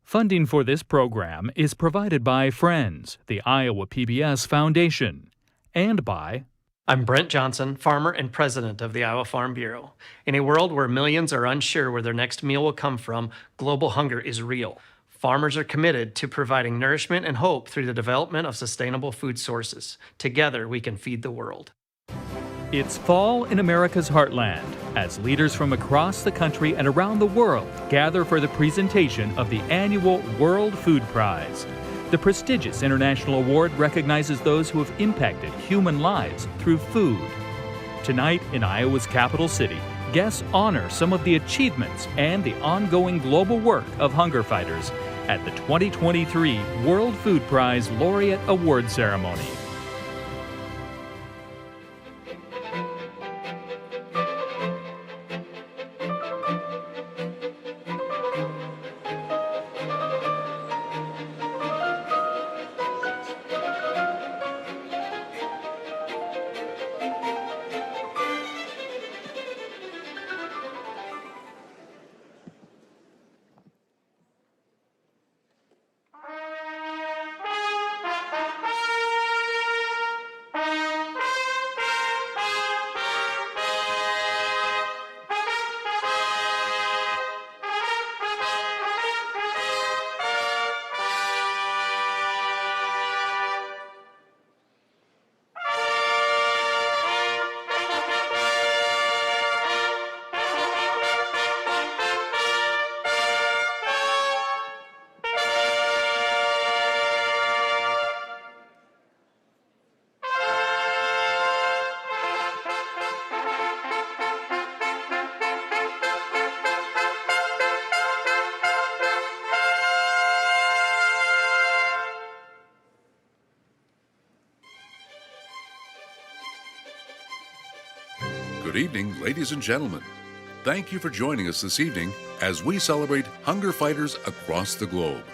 Funding for this program is provided by Friends, the Iowa PBS Foundation, and by I'm Brent Johnson, farmer and president of the Iowa Farm Bureau. In a world where millions are unsure where their next meal will come from, global hunger is real. Farmers are committed to providing nourishment and hope through the development of sustainable food sources. Together, we can feed the world. It's fall in America's heartland as leaders from across the country and around the world gather for the presentation of the annual World Food Prize. The prestigious international award recognizes those who have impacted human lives through food. Tonight in Iowa's capital city, guests honor some of the achievements and the ongoing global work of hunger fighters at the 2023 World Food Prize Laureate Award Ceremony. Good evening, ladies and gentlemen. Thank you for joining us this evening as we celebrate hunger fighters across the globe.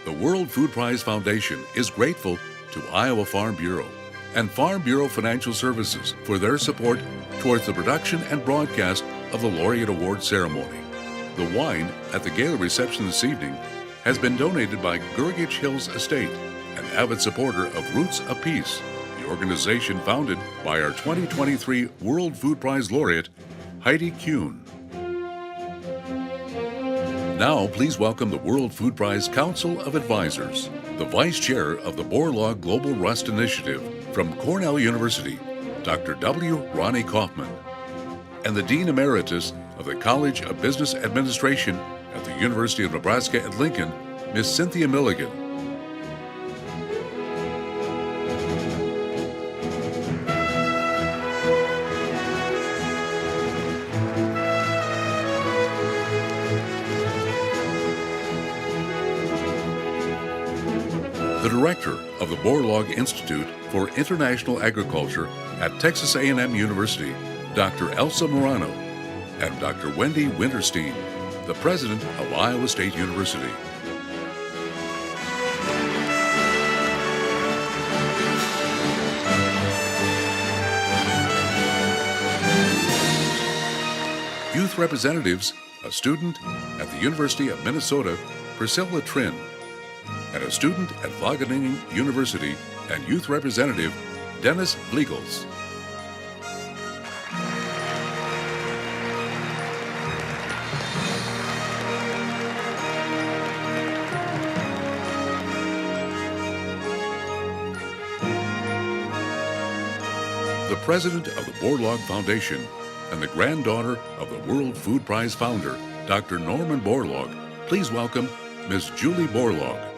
The World Food Prize Foundation is grateful to Iowa Farm Bureau and Farm Bureau Financial Services for their support towards the production and broadcast of the Laureate Award Ceremony. The wine at the gala reception this evening has been donated by Gurgich Hills Estate, an avid supporter of Roots of Peace, the organization founded by our 2023 World Food Prize laureate, Heidi Kühn. Now, please welcome the World Food Prize Council of Advisors, the Vice Chair of the Borlaug Global Rust Initiative from Cornell University, Dr. W. Ronnie Kaufman, and the Dean Emeritus of the College of Business Administration at the University of Nebraska at Lincoln, Ms. Cynthia Milligan. The director of the Borlaug Institute for International Agriculture at Texas A&M University, Dr. Elsa Morano, and Dr. Wendy Winterstein, the president of Iowa State University. Youth representatives, a student at the University of Minnesota, Priscilla Trin, and a student at Wageningen University, and youth representative Dennis Vliegels. The president of the Borlaug Foundation and the granddaughter of the World Food Prize founder, Dr. Norman Borlaug, please welcome Ms. Julie Borlaug.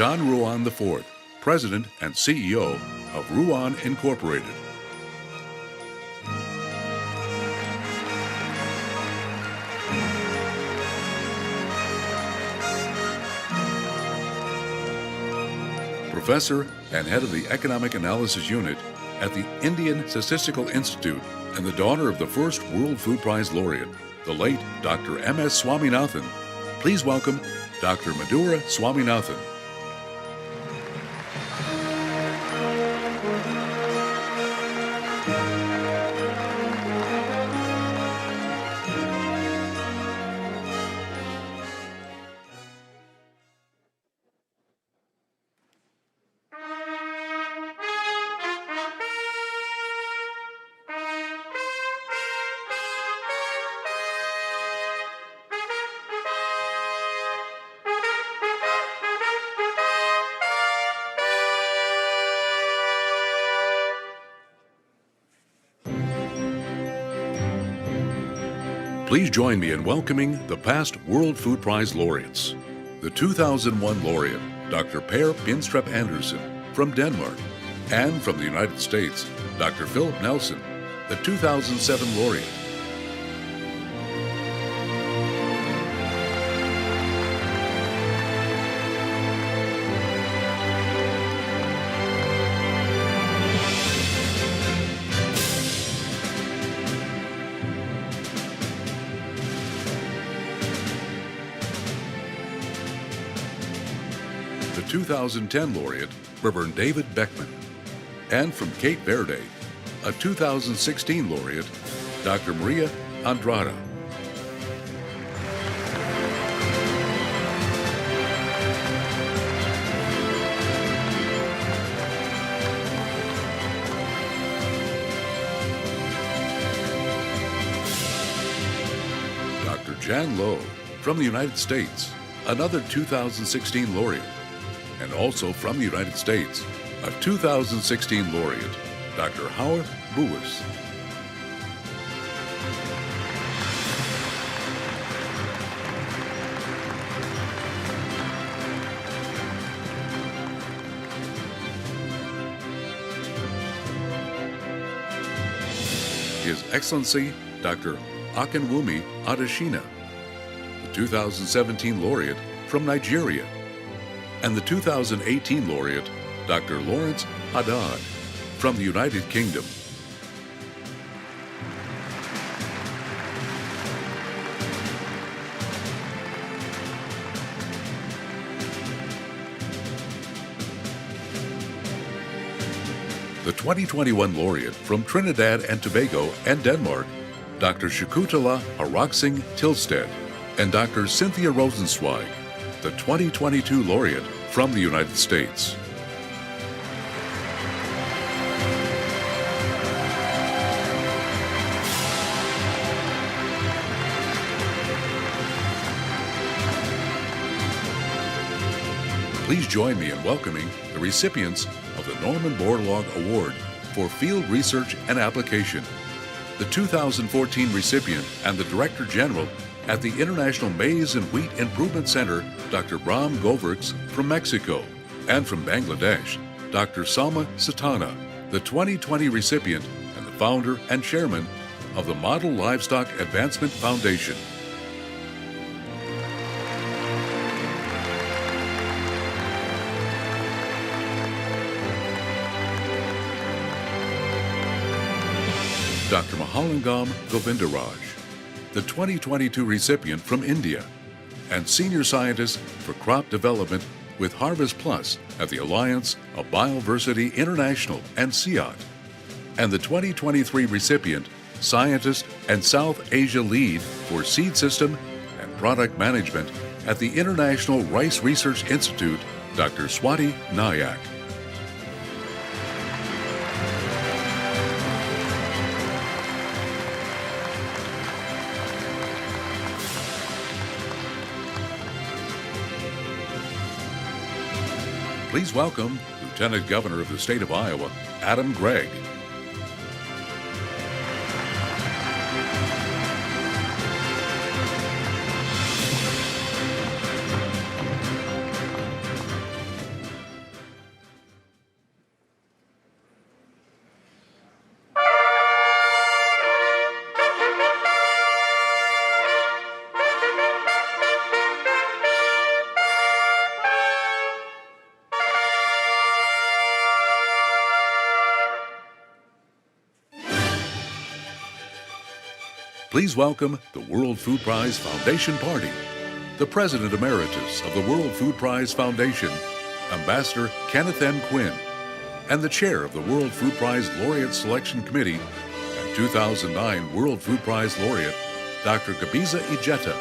John Ruan IV, President and CEO of Ruan Incorporated. Professor and head of the Economic Analysis Unit at the Indian Statistical Institute and the daughter of the first World Food Prize laureate, the late Dr. M.S. Swaminathan. Please welcome Dr. Madhura Swaminathan. Please join me in welcoming the past World Food Prize laureates. The 2001 laureate, Dr. Per Pinstrup Andersen from Denmark, and from the United States, Dr. Philip Nelson, the 2007 laureate. The 2010 laureate, Reverend David Beckman, and from Cape Verde, a 2016 laureate, Dr. Maria Andrada. Dr. Jan Lowe from the United States, another 2016 laureate. And also from the United States, a 2016 laureate, Dr. Howard Boers. His Excellency, Dr. Akinwumi Adesina, the 2017 laureate from Nigeria, and the 2018 laureate, Dr. Lawrence Haddad, from the United Kingdom. The 2021 laureate from Trinidad and Tobago and Denmark, Dr. Shakutala Haraksingh Tilsted, and Dr. Cynthia Rosenzweig, the 2022 laureate from the United States. Please join me in welcoming the recipients of the Norman Borlaug Award for Field Research and Application, the 2014 recipient and the Director General at the International Maize and Wheat Improvement Center, Dr. Bram Goverks from Mexico, and from Bangladesh, Dr. Salma Satana, the 2020 recipient and the founder and chairman of the Model Livestock Advancement Foundation. Dr. Mahalingam Govindaraj, the 2022 recipient from India, and Senior Scientist for Crop Development with Harvest Plus at the Alliance of Bioversity International and SIAT, and the 2023 recipient, Scientist and South Asia Lead for Seed System and Product Management at the International Rice Research Institute, Dr. Swati Nayak. Please welcome Lieutenant Governor of the State of Iowa, Adam Gregg. Please welcome the World Food Prize Foundation Party, the President Emeritus of the World Food Prize Foundation, Ambassador Kenneth M. Quinn, and the Chair of the World Food Prize Laureate Selection Committee and 2009 World Food Prize Laureate, Dr. Gabiza Ijeta.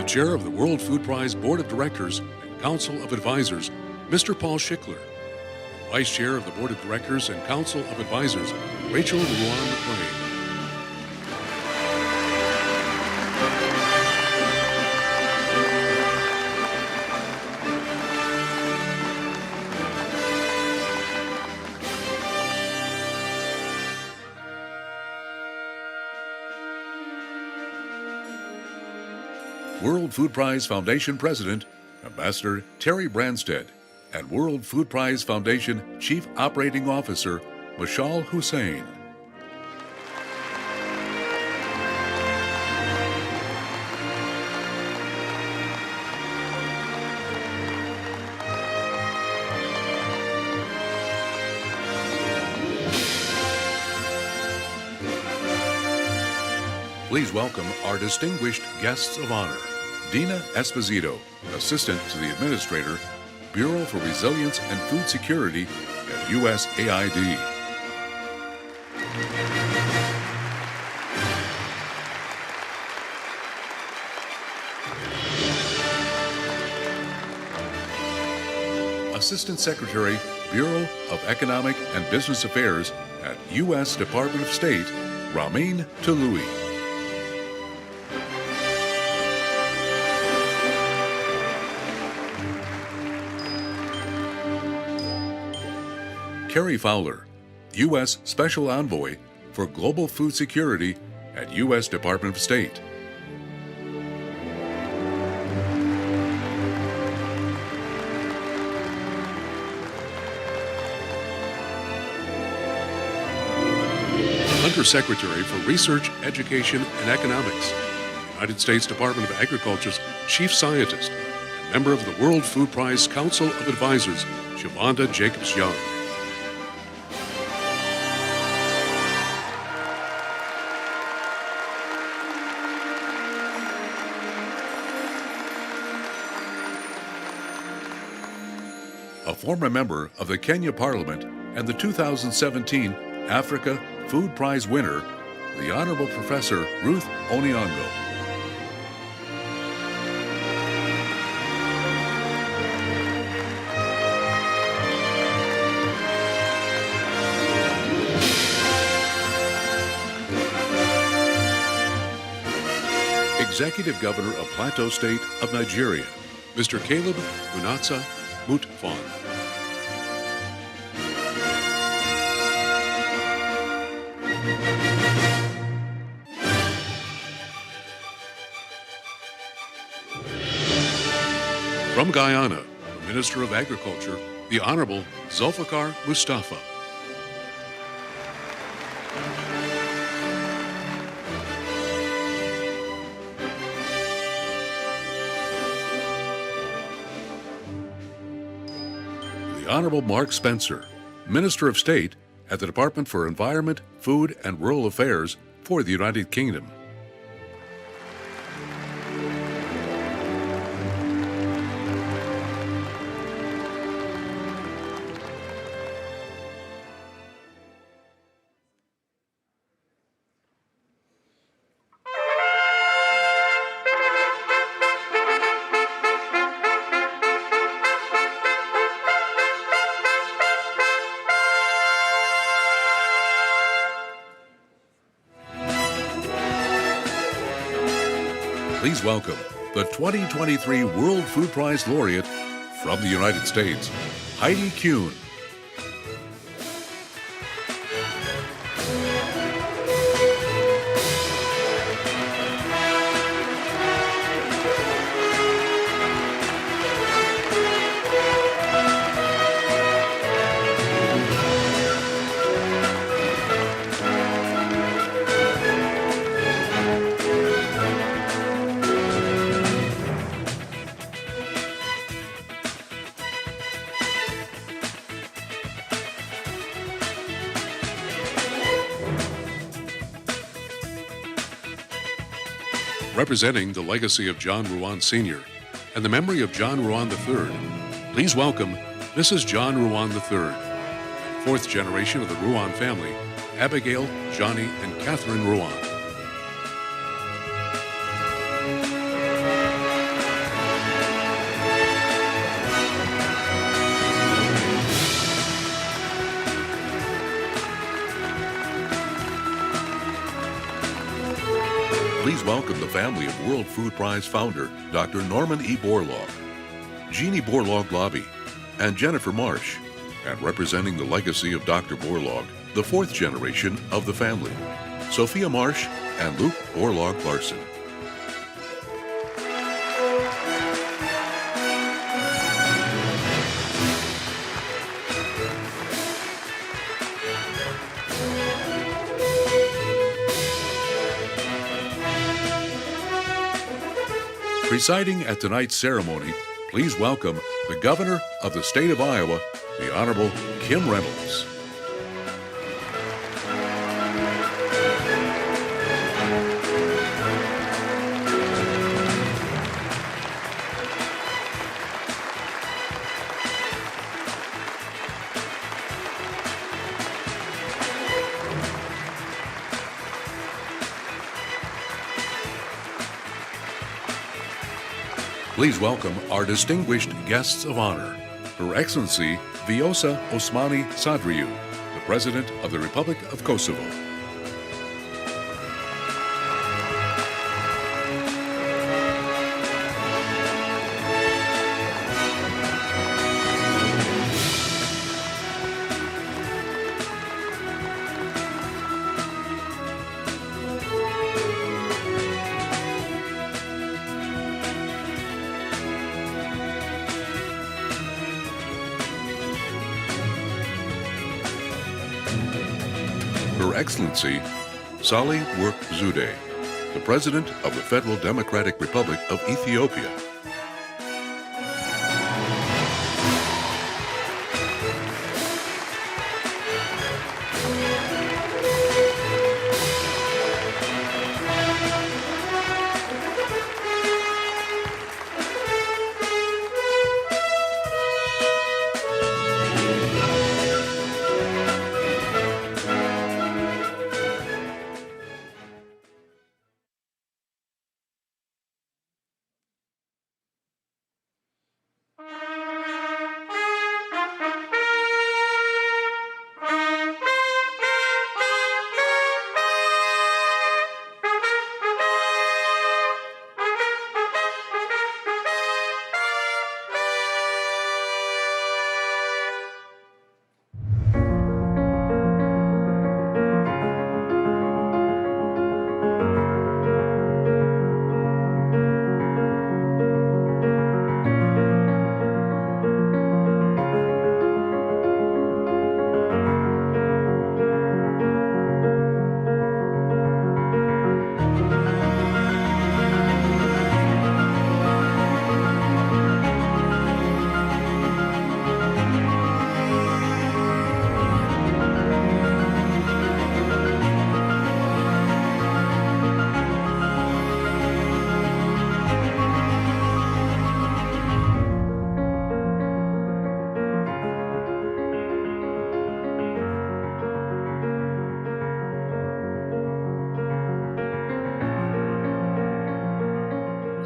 Chair of the World Food Prize Board of Directors and Council of Advisors, Mr. Paul Schickler. Vice Chair of the Board of Directors and Council of Advisors, Rachel Luan McLean. World Food Prize Foundation President, Ambassador Terry Branstead, and World Food Prize Foundation Chief Operating Officer, Mashal Hussain. Please welcome our distinguished guests of honor. Dina Esposito, Assistant to the Administrator, Bureau for Resilience and Food Security at USAID. Assistant Secretary, Bureau of Economic and Business Affairs at U.S. Department of State, Ramin Taloui. Carrie Fowler, U.S. Special Envoy for Global Food Security at U.S. Department of State. Undersecretary for Research, Education, and Economics, United States Department of Agriculture's Chief Scientist, and member of the World Food Prize Council of Advisors, Shavonda Jacobs-Young. A former member of the Kenya Parliament and the 2017 Africa Food Prize winner, the Honorable Professor Ruth Onyango. Executive Governor of Plateau State of Nigeria, Mr. Caleb Unatsa Mutfon. From Guyana, the Minister of Agriculture, the Honorable Zulfikar Mustafa. The Honorable Mark Spencer, Minister of State at the Department for Environment, Food, and Rural Affairs for the United Kingdom. Please welcome the 2023 World Food Prize Laureate from the United States, Heidi Kühn. Representing the legacy of John Ruan Sr. and the memory of John Ruan III, please welcome Mrs. John Ruan III, fourth generation of the Ruan family, Abigail, Johnny, and Catherine Ruan. Please welcome the family of World Food Prize founder, Dr. Norman E. Borlaug, Jeannie Borlaug-Lobby, and Jennifer Marsh, and representing the legacy of Dr. Borlaug, the fourth generation of the family, Sophia Marsh and Luke Borlaug-Larson. Presiding at tonight's ceremony, please welcome the Governor of the State of Iowa, the Honorable Kim Reynolds. Please welcome our distinguished guests of honor, Her Excellency Vjosa Osmani Sadriu, the President of the Republic of Kosovo. Her Excellency Salih Work Zude, the President of the Federal Democratic Republic of Ethiopia.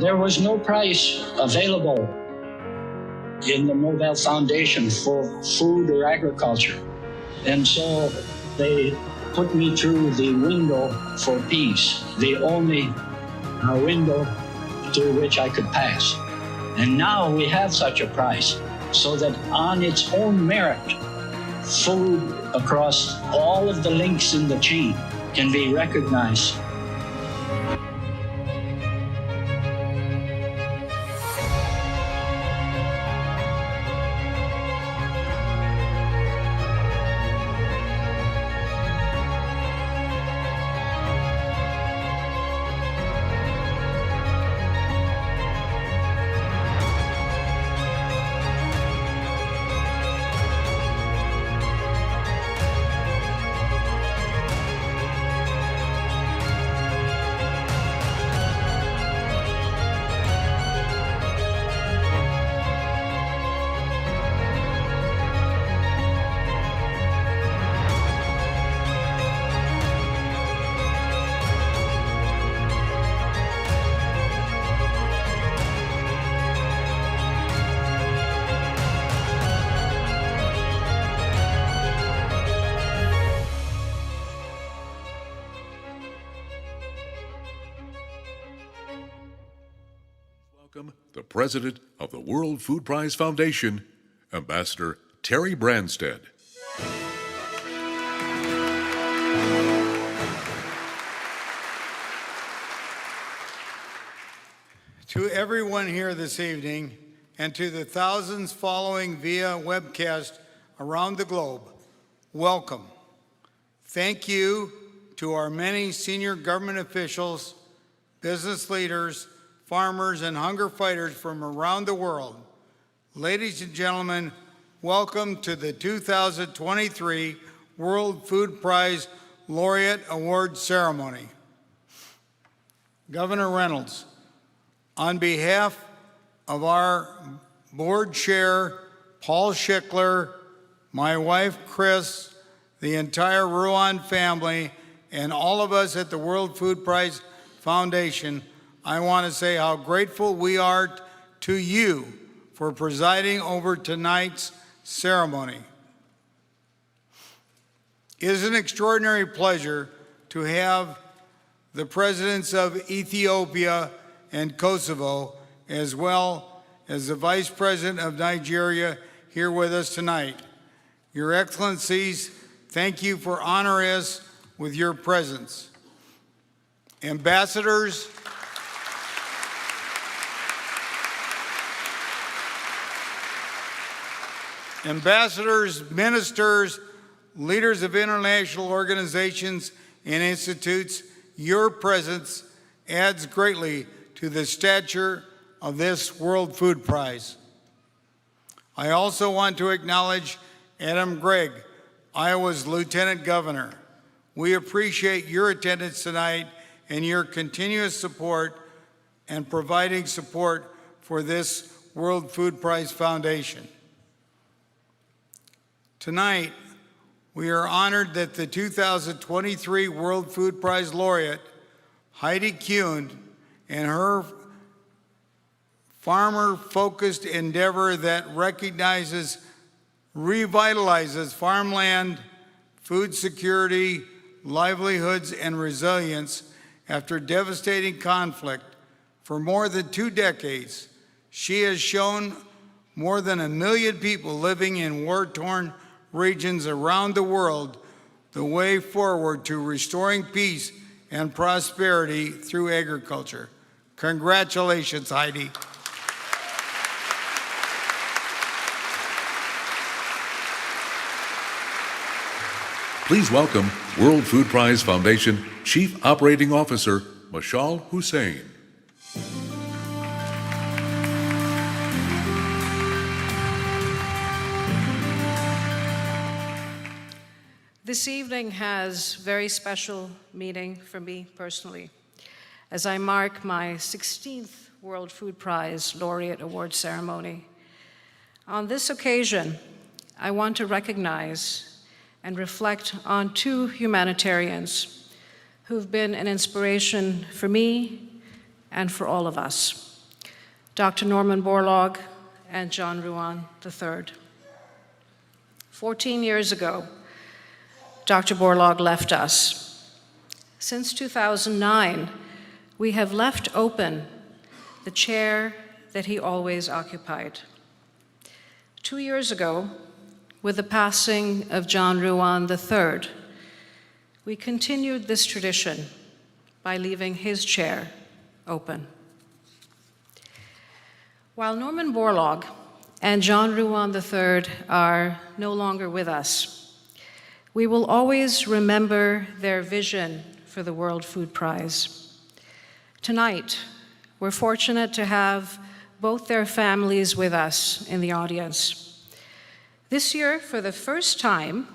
There was no price available in the Nobel Foundation for food or agriculture. And so they put me through the window for peace, the only window through which I could pass. And now we have such a price, so that on its own merit, food across all of the links in the chain can be recognized. Welcome the President of the World Food Prize Foundation, Ambassador Terry Branstad. To everyone here this evening, and to the thousands following via webcast around the globe, welcome. Thank you to our many senior government officials, business leaders, farmers, and hunger fighters from around the world. Ladies and gentlemen, welcome to the 2023 World Food Prize Laureate Award Ceremony. Governor Reynolds, on behalf of our board chair, Paul Schickler, my wife, Chris, the entire Ruan family, and all of us at the World Food Prize Foundation, I want to say how grateful we are to you for presiding over tonight's ceremony. It is an extraordinary pleasure to have the presidents of Ethiopia and Kosovo, as well as the Vice President of Nigeria, here with us tonight. Your Excellencies, thank you for honoring us with your presence. Ambassadors, ministers, leaders of international organizations and institutes, your presence adds greatly to the stature of this World Food Prize. I also want to acknowledge Adam Gregg, Iowa's Lieutenant Governor. We appreciate your attendance tonight and your continuous support and providing support for this World Food Prize Foundation. Tonight, we are honored that the 2023 World Food Prize laureate, Heidi Kühn, and her farmer-focused endeavor that revitalizes farmland, food security, livelihoods, and resilience after devastating conflict for more than 2 decades. She has shown more than 1 million people living in war-torn regions around the world the way forward to restoring peace and prosperity through agriculture. Congratulations, Heidi. Please welcome World Food Prize Foundation Chief Operating Officer Mashal Hussein. This evening has very special meaning for me personally, as I mark my 16th World Food Prize Laureate Award ceremony. On this occasion, I want to recognize and reflect on 2 humanitarians who've been an inspiration for me and for all of us, Dr. Norman Borlaug and John Ruan III. 14 years ago, Dr. Borlaug left us. Since 2009, we have left open the chair that he always occupied. 2 years ago, with the passing of John Ruan III, we continued this tradition by leaving his chair open. While Norman Borlaug and John Ruan III are no longer with us, we will always remember their vision for the World Food Prize. Tonight, we're fortunate to have both their families with us in the audience. This year, for the first time,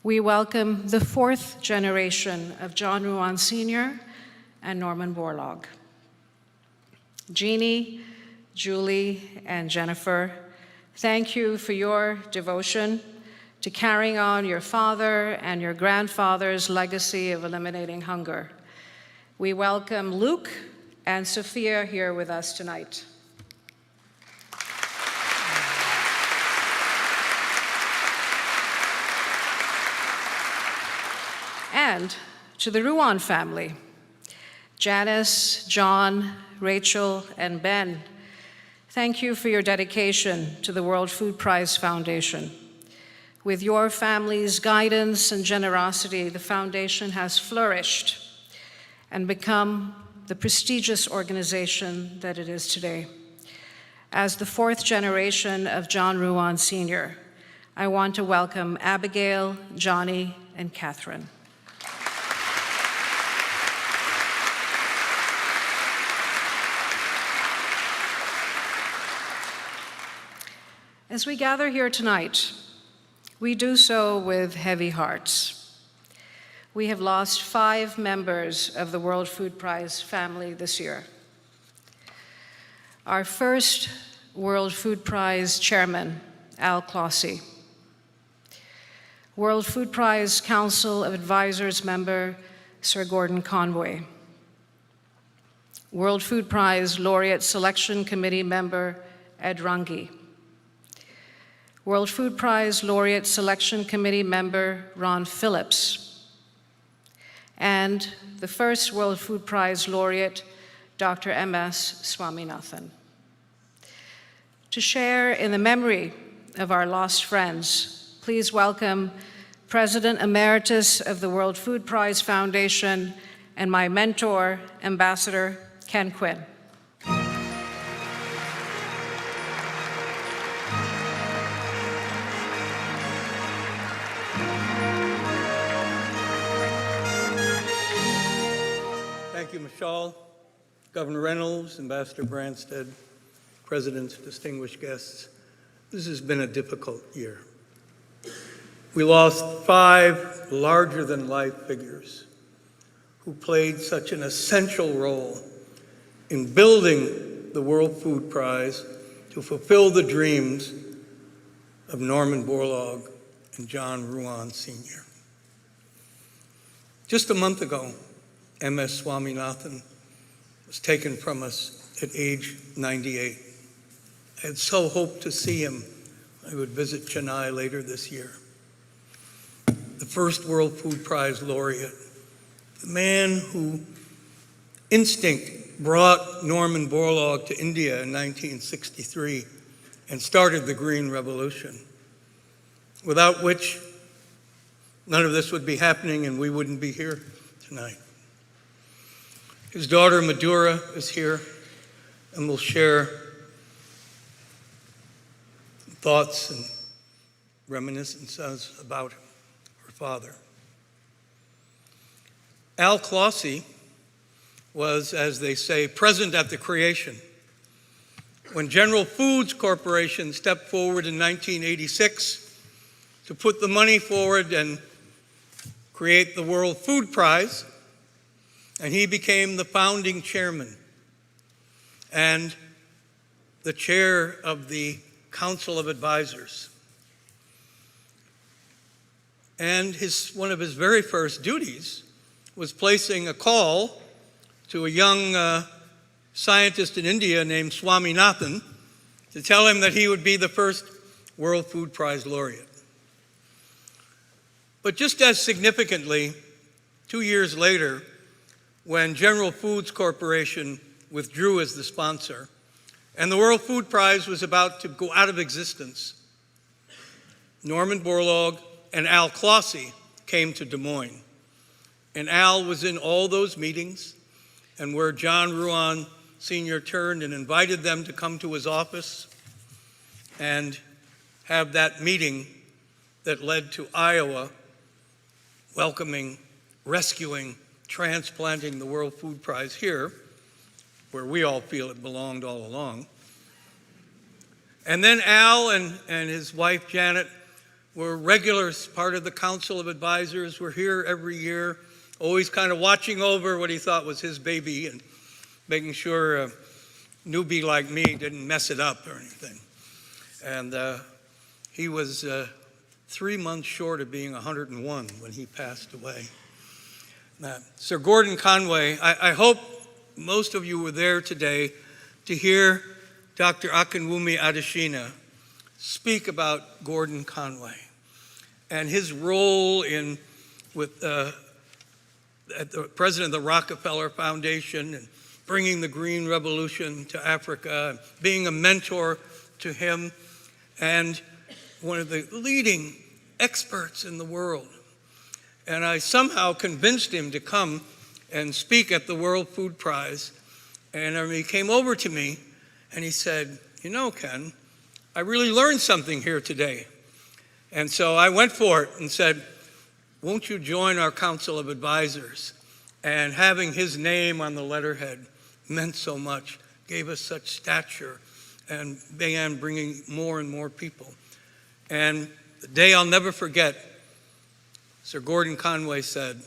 we welcome the 4th generation of John Ruan Sr. and Norman Borlaug. Jeannie, Julie, and Jennifer, thank you for your devotion to carrying on your father and your grandfather's legacy of eliminating hunger. We welcome Luke and Sophia here with us tonight. And to the Ruan family, Janice, John, Rachel, and Ben, thank you for your dedication to the World Food Prize Foundation. With your family's guidance and generosity, the foundation has flourished and become the prestigious organization that it is today. As the 4th generation of John Ruan Sr., I want to welcome Abigail, Johnny, and Catherine. As we gather here tonight, we do so with heavy hearts. We have lost 5 members of the World Food Prize family this year. Our first World Food Prize chairman, Al Clossie. World Food Prize Council of Advisors member, Sir Gordon Conway. World Food Prize Laureate Selection Committee member, Ed Runge. World Food Prize Laureate Selection Committee member, Ron Phillips. And the first World Food Prize laureate, Dr. M.S. Swaminathan. To share in the memory of our lost friends, please welcome President Emeritus of the World Food Prize Foundation and my mentor, Ambassador Ken Kühn. Thank you, Michelle, Governor Reynolds, Ambassador Branstad, Presidents, distinguished guests. This has been a difficult year. We lost 5 larger-than-life figures who played such an essential role in building the World Food Prize to fulfill the dreams of Norman Borlaug and John Ruan Sr. Just a month ago, M.S. Swaminathan was taken from us at age 98. I had so hoped to see him. I would visit Chennai later this year. The first World Food Prize laureate, the man who instinct brought Norman Borlaug to India in 1963 and started the Green Revolution, without which none of this would be happening and we wouldn't be here tonight. His daughter Madhura is here and will share thoughts and reminiscences about her father. Al Clossie was, as they say, present at the creation. When General Foods Corporation stepped forward in 1986 to put the money forward and create the World Food Prize, and he became the founding chairman and the chair of the Council of Advisors. And one of his very first duties was placing a call to a young scientist in India named Swaminathan to tell him that he would be the first World Food Prize laureate. But just as significantly, 2 years later, when General Foods Corporation withdrew as the sponsor, and the World Food Prize was about to go out of existence, Norman Borlaug and Al Clossie came to Des Moines. And Al was in all those meetings, and where John Ruan Sr. turned and invited them to come to his office and have that meeting that led to Iowa welcoming, rescuing, transplanting the World Food Prize here, where we all feel it belonged all along. And then Al and his wife Janet were regulars, part of the Council of Advisors, were here every year, always kind of watching over what he thought was his baby and making sure a newbie like me didn't mess it up or anything. And he was 3 months short of being 101 when he passed away. Sir Gordon Conway, I hope most of you were there today to hear Dr. Akinwumi Adesina speak about Gordon Conway and his role with the president of the Rockefeller Foundation and bringing the Green Revolution to Africa, being a mentor to him, and one of the leading experts in the world. And I somehow convinced him to come and speak at the World Food Prize. And he came over to me and he said, "You know, Ken, I really learned something here today." And so I went for it and said, "Won't you join our Council of Advisors?" And having his name on the letterhead meant so much, gave us such stature and began bringing more and more people. And the day I'll never forget, Sir Gordon Conway said,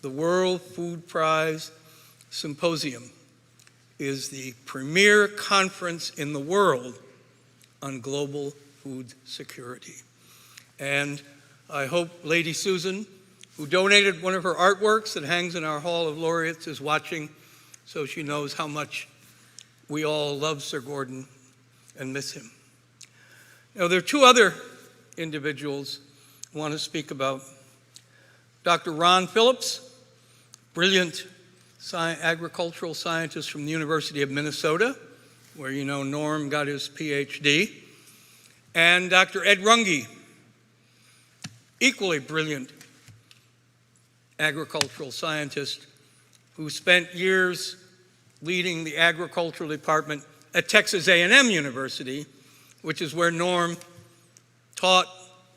"The World Food Prize Symposium is the premier conference in the world on global food security." And I hope Lady Susan, who donated one of her artworks that hangs in our Hall of Laureates, is watching, so she knows how much we all love Sir Gordon and miss him. Now, there are two other individuals I want to speak about. Dr. Ron Phillips, brilliant agricultural scientist from the University of Minnesota, where you know Norm got his PhD, and Dr. Ed Runge, equally brilliant agricultural scientist who spent years leading the agricultural department at Texas A&M University, which is where Norm taught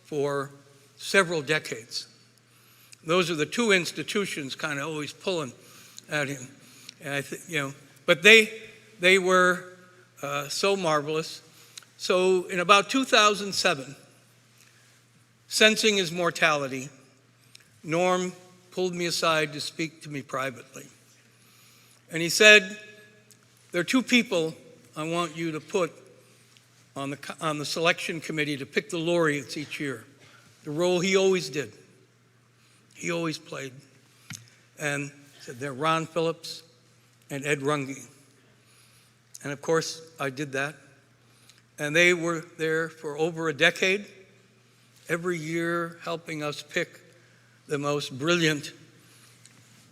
for several decades. Those are the two institutions kind of always pulling at him. And I think, but they were so marvelous. So in about 2007, sensing his mortality, Norm pulled me aside to speak to me privately. And he said, "There are two people I want you to put on the selection committee to pick the laureates each year," the role he always did. He always played. And said, "They're Ron Phillips and Ed Runge." And of course, I did that. And they were there for over a decade, every year helping us pick the most brilliant,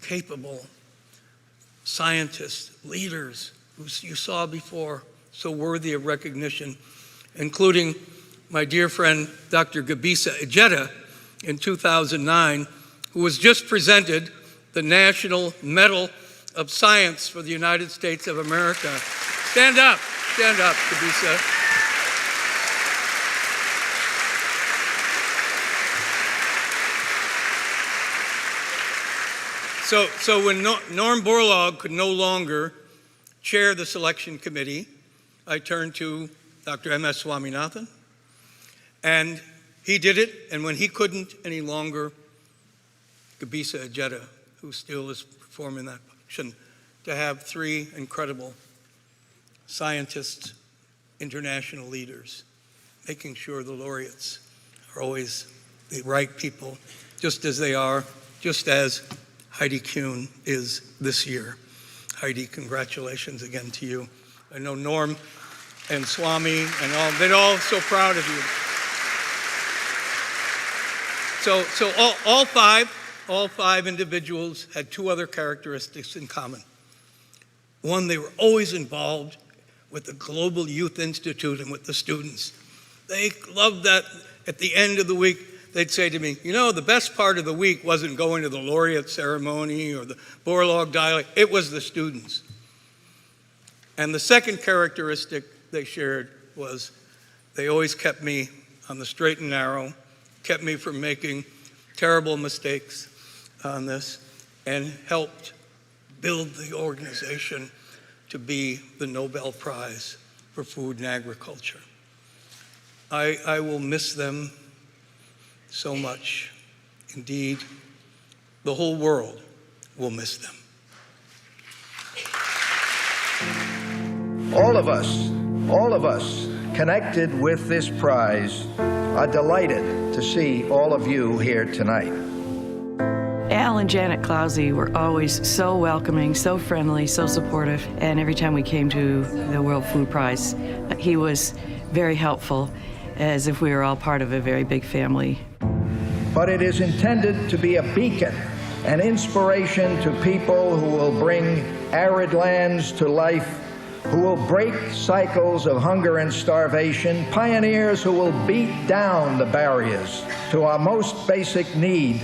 capable scientists, leaders who you saw before, so worthy of recognition, including my dear friend, Dr. Gebisa Ejeta, in 2009, who was just presented the National Medal of Science for the United States of America. Stand up, Gebisa. So when Norm Borlaug could no longer chair the selection committee, I turned to Dr. M.S. Swaminathan, and he did it. And when he couldn't any longer, Gebisa Ejeta, who still is performing that function, to have three incredible scientists, international leaders, making sure the laureates are always the right people, just as they are, just as Heidi Kühn is this year. Heidi, congratulations again to you. I know Norm and Swami and all, they're all so proud of you. So all five individuals had two other characteristics in common. One, they were always involved with the Global Youth Institute and with the students. They loved that. At the end of the week, they'd say to me, the best part of the week wasn't going to the laureate ceremony or the Borlaug dialogue, it was the students. And the second characteristic they shared was they always kept me on the straight and narrow, kept me from making terrible mistakes on this, and helped build the organization to be the Nobel Prize for Food and Agriculture. I will miss them so much. Indeed, the whole world will miss them. All of us connected with this prize are delighted to see all of you here tonight. Al and Janet Clausey were always so welcoming, so friendly, so supportive, and every time we came to the World Food Prize, he was very helpful, as if we were all part of a very big family. But it is intended to be a beacon, an inspiration to people who will bring arid lands to life, who will break cycles of hunger and starvation, pioneers who will beat down the barriers to our most basic need.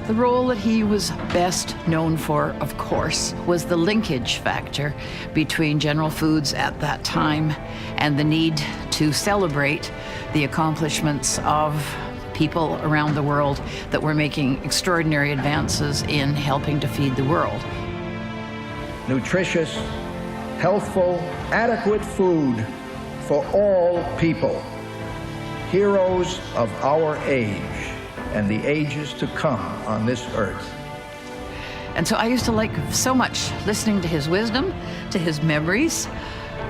The role that he was best known for, of course, was the linkage factor between General Foods at that time and the need to celebrate the accomplishments of people around the world that were making extraordinary advances in helping to feed the world. Nutritious, healthful, adequate food for all people, heroes of our age and the ages to come on this earth. And so I used to like so much listening to his wisdom, to his memories.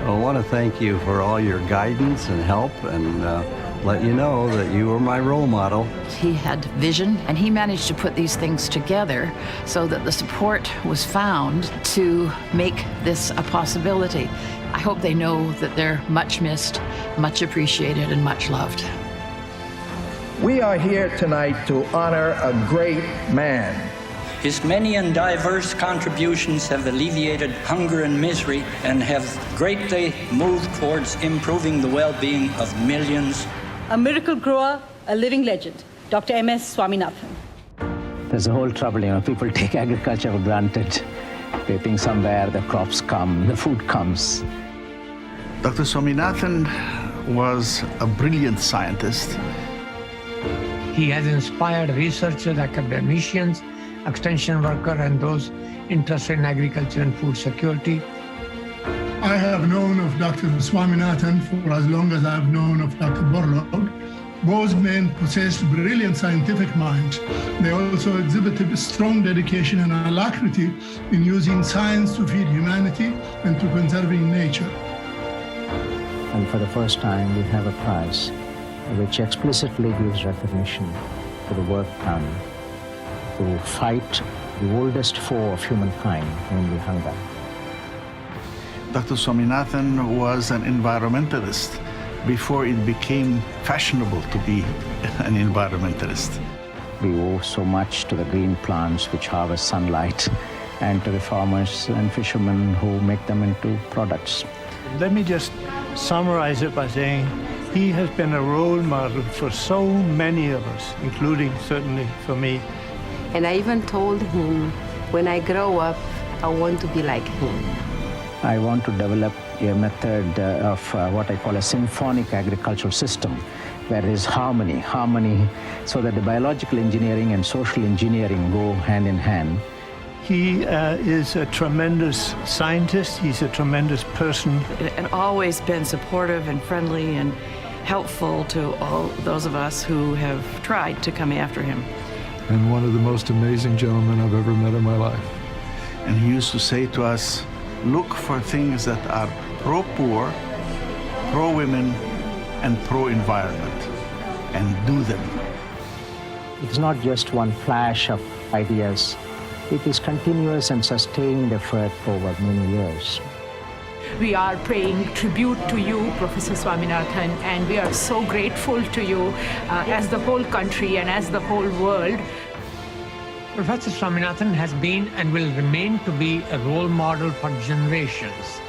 I want to thank you for all your guidance and help, and let you know that you were my role model. He had vision, and he managed to put these things together so that the support was found to make this a possibility. I hope they know that they're much missed, much appreciated, and much loved. We are here tonight to honor a great man. His many and diverse contributions have alleviated hunger and misery and have greatly moved towards improving the well-being of millions. A miracle grower, a living legend, Dr. M.S. Swaminathan. There's a whole trouble, people take agriculture for granted. They think somewhere the crops come, the food comes. Dr. Swaminathan was a brilliant scientist. He has inspired researchers, academicians, extension workers, and those interested in agriculture and food security. I have known of Dr. Swaminathan for as long as I've known of Dr. Borlaug. Both men possessed brilliant scientific minds. They also exhibited strong dedication and alacrity in using science to feed humanity and to conserving nature. And for the first time, we have a prize which explicitly gives recognition to the work done to fight the oldest foe of humankind, namely hunger. Dr. Swaminathan was an environmentalist before it became fashionable to be an environmentalist. We owe so much to the green plants which harvest sunlight, and to the farmers and fishermen who make them into products. Let me just summarize it by saying he has been a role model for so many of us, including certainly for me. And I even told him, when I grow up, I want to be like him. I want to develop a method of what I call a symphonic agricultural system, where there is harmony, so that the biological engineering and social engineering go hand in hand. He is a tremendous scientist. He's a tremendous person. And always been supportive and friendly and helpful to all those of us who have tried to come after him. And one of the most amazing gentlemen I've ever met in my life. And he used to say to us, look for things that are pro-poor, pro-women, and pro-environment, and do them. It's not just one flash of ideas. It is continuous and sustained effort over many years. We are paying tribute to you, Professor Swaminathan, and we are so grateful to you as the whole country and as the whole world. Professor Swaminathan has been and will remain to be a role model for generations.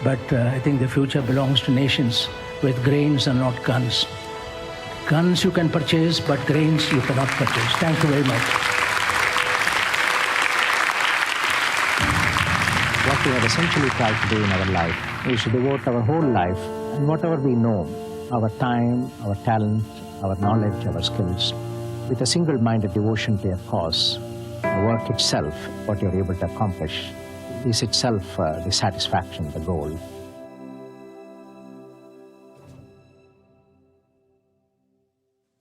But I think the future belongs to nations with grains and not guns. Guns you can purchase, but grains you cannot purchase. Thank you very much. What we have essentially tried to do in our life is to devote our whole life, and whatever we know, our time, our talent, our knowledge, our skills, with a single-minded devotion to a cause. The work itself, what you're able to accomplish, is itself the satisfaction, the goal.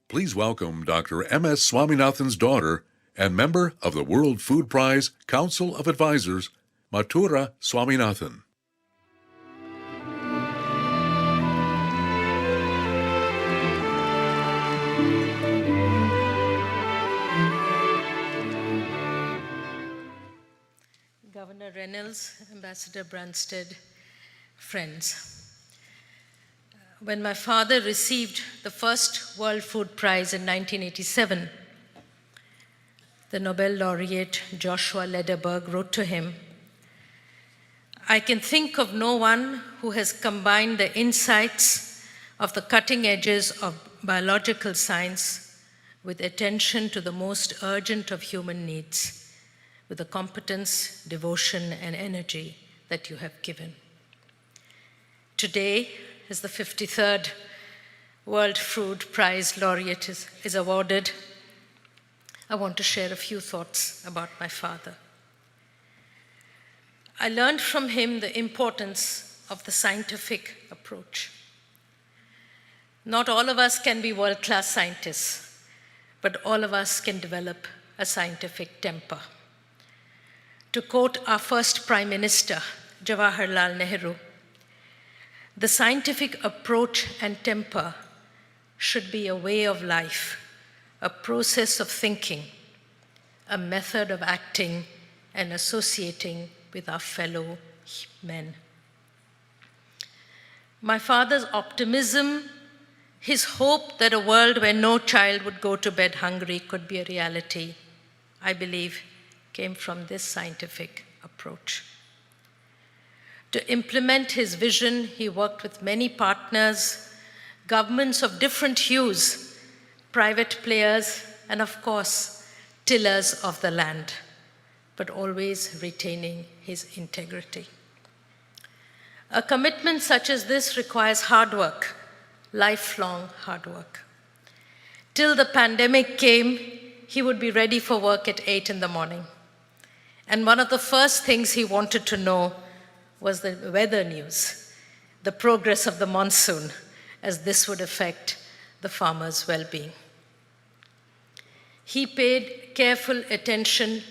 Please welcome Dr. M.S. Swaminathan's daughter and member of the World Food Prize Council of Advisors, Mathura Swaminathan. Governor Reynolds, Ambassador Branstad, friends. When my father received the first World Food Prize in 1987, the Nobel laureate Joshua Lederberg wrote to him, "I can think of no one who has combined the insights of the cutting edges of biological science with attention to the most urgent of human needs, with the competence, devotion, and energy that you have given." Today, as the 53rd World Food Prize laureate is awarded, I want to share a few thoughts about my father. I learned from him the importance of the scientific approach. Not all of us can be world-class scientists, but all of us can develop a scientific temper. To quote our first Prime Minister, Jawaharlal Nehru, the scientific approach and temper should be a way of life, a process of thinking, a method of acting and associating with our fellow men. My father's optimism, his hope that a world where no child would go to bed hungry could be a reality, I believe, came from this scientific approach. To implement his vision, he worked with many partners, governments of different hues, private players, and of course, tillers of the land, but always retaining his integrity. A commitment such as this requires hard work, lifelong hard work. Till the pandemic came, he would be ready for work at 8 in the morning. And one of the first things he wanted to know was the weather news, the progress of the monsoon, as this would affect the farmers' well-being. He paid careful attention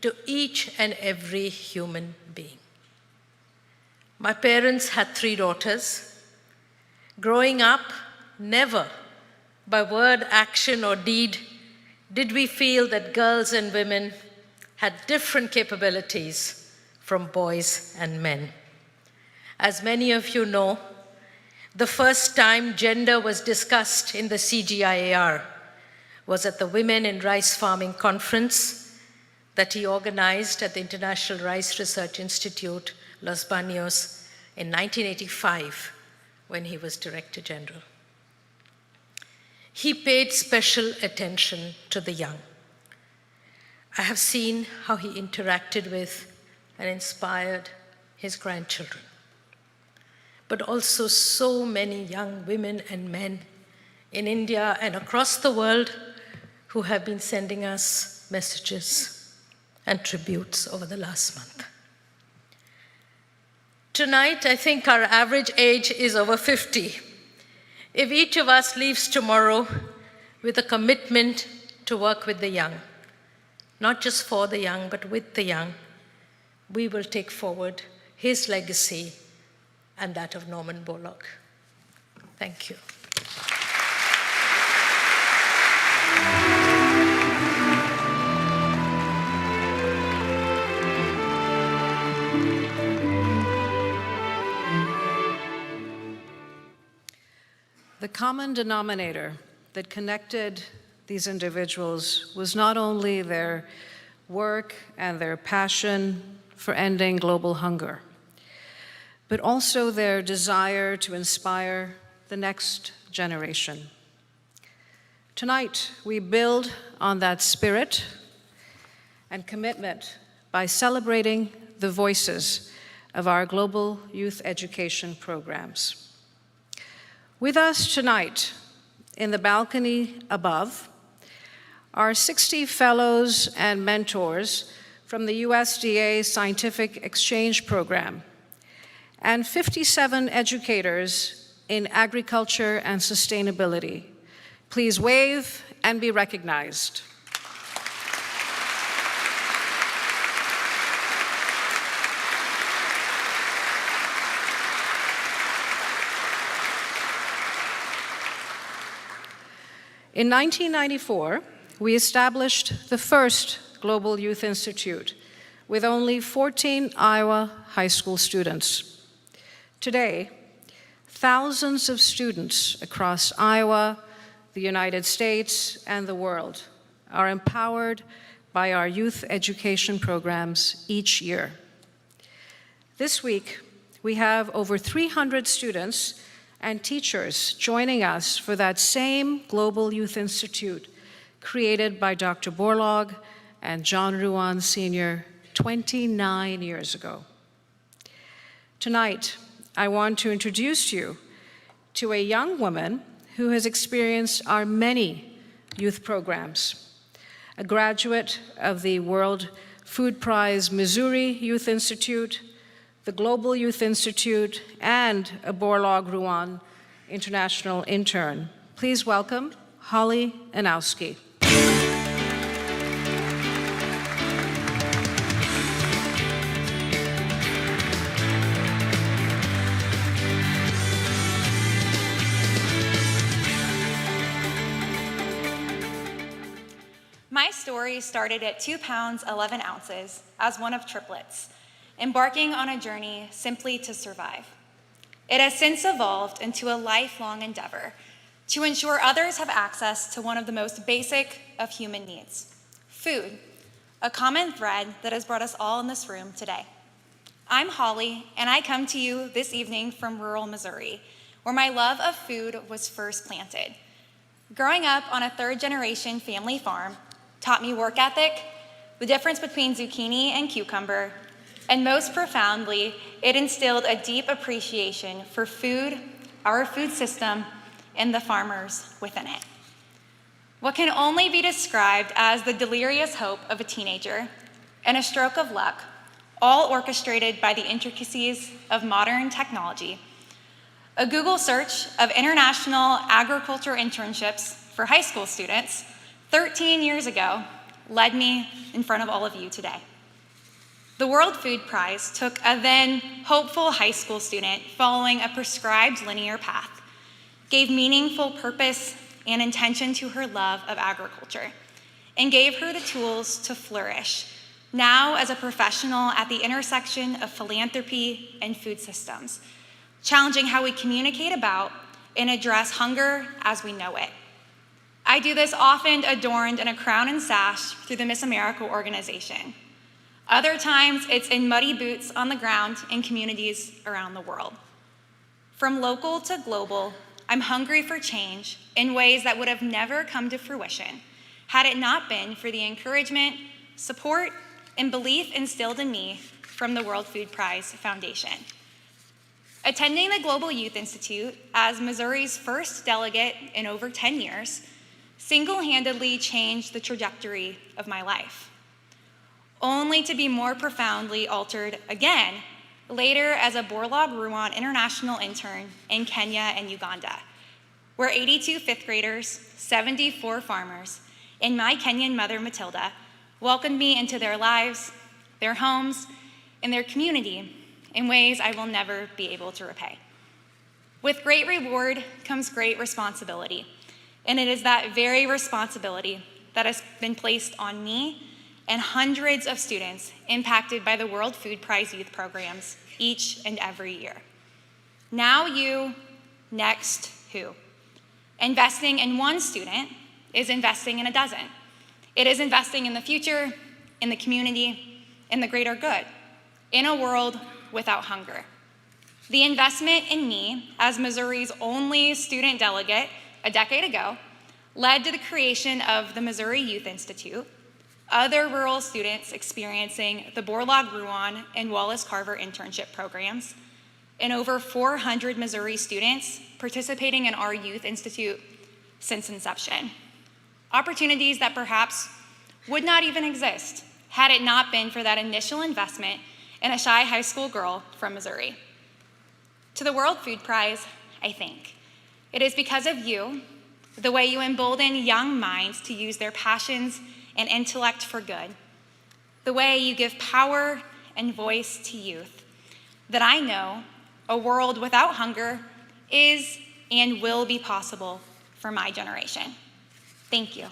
to each and every human being. My parents had 3 daughters. Growing up, never, by word, action, or deed, did we feel that girls and women had different capabilities from boys and men. As many of you know, the first time gender was discussed in the CGIAR was at the Women in Rice Farming Conference that he organized at the International Rice Research Institute, Los Baños, in 1985, when he was Director General. He paid special attention to the young. I have seen how he interacted with and inspired his grandchildren, but also so many young women and men in India and across the world who have been sending us messages and tributes over the last month. Tonight, I think our average age is over 50. If each of us leaves tomorrow with a commitment to work with the young, not just for the young, but with the young, we will take forward his legacy and that of Norman Borlaug. Thank you. The common denominator that connected these individuals was not only their work and their passion for ending global hunger, but also their desire to inspire the next generation. Tonight, we build on that spirit and commitment by celebrating the voices of our global youth education programs. With us tonight, in the balcony above, are 60 fellows and mentors from the USDA Scientific Exchange Program and 57 educators in agriculture and sustainability. Please wave and be recognized. In 1994, we established the first Global Youth Institute with only 14 Iowa high school students. Today, thousands of students across Iowa, the United States, and the world are empowered by our youth education programs each year. This week, we have over 300 students and teachers joining us for that same Global Youth Institute created by Dr. Borlaug and John Ruan Sr. 29 years ago. Tonight, I want to introduce you to a young woman who has experienced our many youth programs, a graduate of the World Food Prize Missouri Youth Institute, the Global Youth Institute, and a Borlaug Rouen international intern. Please welcome Holly Anowski. My story started at 2 pounds, 11 ounces as one of triplets, embarking on a journey simply to survive. It has since evolved into a lifelong endeavor to ensure others have access to one of the most basic of human needs, food, a common thread that has brought us all in this room today. I'm Holly, and I come to you this evening from rural Missouri, where my love of food was first planted. Growing up on a third-generation family farm taught me work ethic, the difference between zucchini and cucumber, and most profoundly, it instilled a deep appreciation for food, our food system, and the farmers within it. What can only be described as the delirious hope of a teenager and a stroke of luck, all orchestrated by the intricacies of modern technology. A Google search of international agriculture internships for high school students 13 years ago led me in front of all of you today. The World Food Prize took a then hopeful high school student following a prescribed linear path, gave meaningful purpose and intention to her love of agriculture, and gave her the tools to flourish, now as a professional at the intersection of philanthropy and food systems, challenging how we communicate about and address hunger as we know it. I do this often adorned in a crown and sash through the Miss America organization. Other times, it's in muddy boots on the ground in communities around the world. From local to global, I'm hungry for change in ways that would have never come to fruition had it not been for the encouragement, support, and belief instilled in me from the World Food Prize Foundation. Attending the Global Youth Institute as Missouri's first delegate in over 10 years single-handedly changed the trajectory of my life, only to be more profoundly altered again later as a Borlaug Rouen international intern in Kenya and Uganda, where 82 fifth graders, 74 farmers, and my Kenyan mother, Matilda, welcomed me into their lives, their homes, and their community in ways I will never be able to repay. With great reward comes great responsibility, and it is that very responsibility that has been placed on me and hundreds of students impacted by the World Food Prize youth programs each and every year. Now you, next who? Investing in one student is investing in a dozen. It is investing in the future, in the community, in the greater good, in a world without hunger. The investment in me as Missouri's only student delegate a decade ago led to the creation of the Missouri Youth Institute, other rural students experiencing the Borlaug Rouen and Wallace Carver internship programs, and over 400 Missouri students participating in our Youth Institute since inception. Opportunities that perhaps would not even exist had it not been for that initial investment in a shy high school girl from Missouri. To the World Food Prize, I think it is because of you, the way you embolden young minds to use their passions and intellect for good, the way you give power and voice to youth, that I know a world without hunger is and will be possible for my generation. Thank you.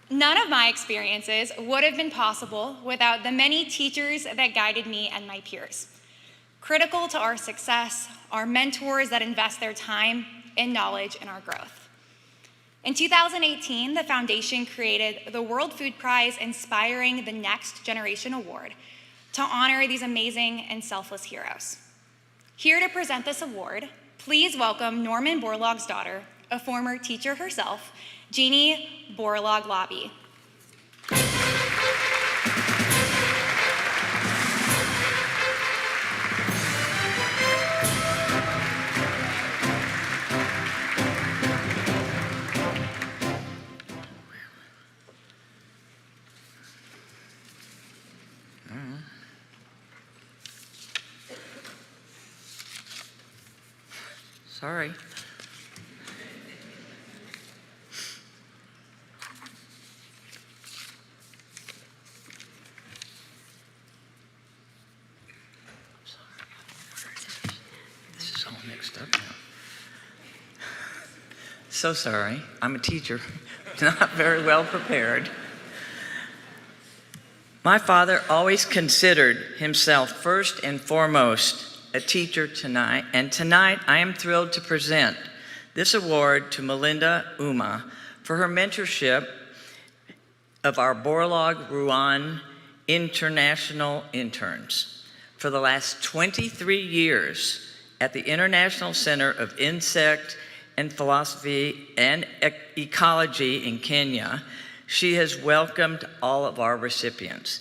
None of my experiences would have been possible without the many teachers that guided me and my peers. Critical to our success are mentors that invest their time and knowledge in our growth. In 2018, the foundation created the World Food Prize Inspiring the Next Generation Award to honor these amazing and selfless heroes. Here to present this award, please welcome Norman Borlaug's daughter, a former teacher herself, Jeannie Borlaug-Lobby. Sorry. This is all mixed up now. So sorry. I'm a teacher, not very well prepared. My father always considered himself first and foremost a teacher tonight, and tonight I am thrilled to present this award to Melinda Uma for her mentorship of our Borlaug Rouen international interns. For the last 23 years at the International Center of Insect and Philosophy and Ecology in Kenya, she has welcomed all of our recipients.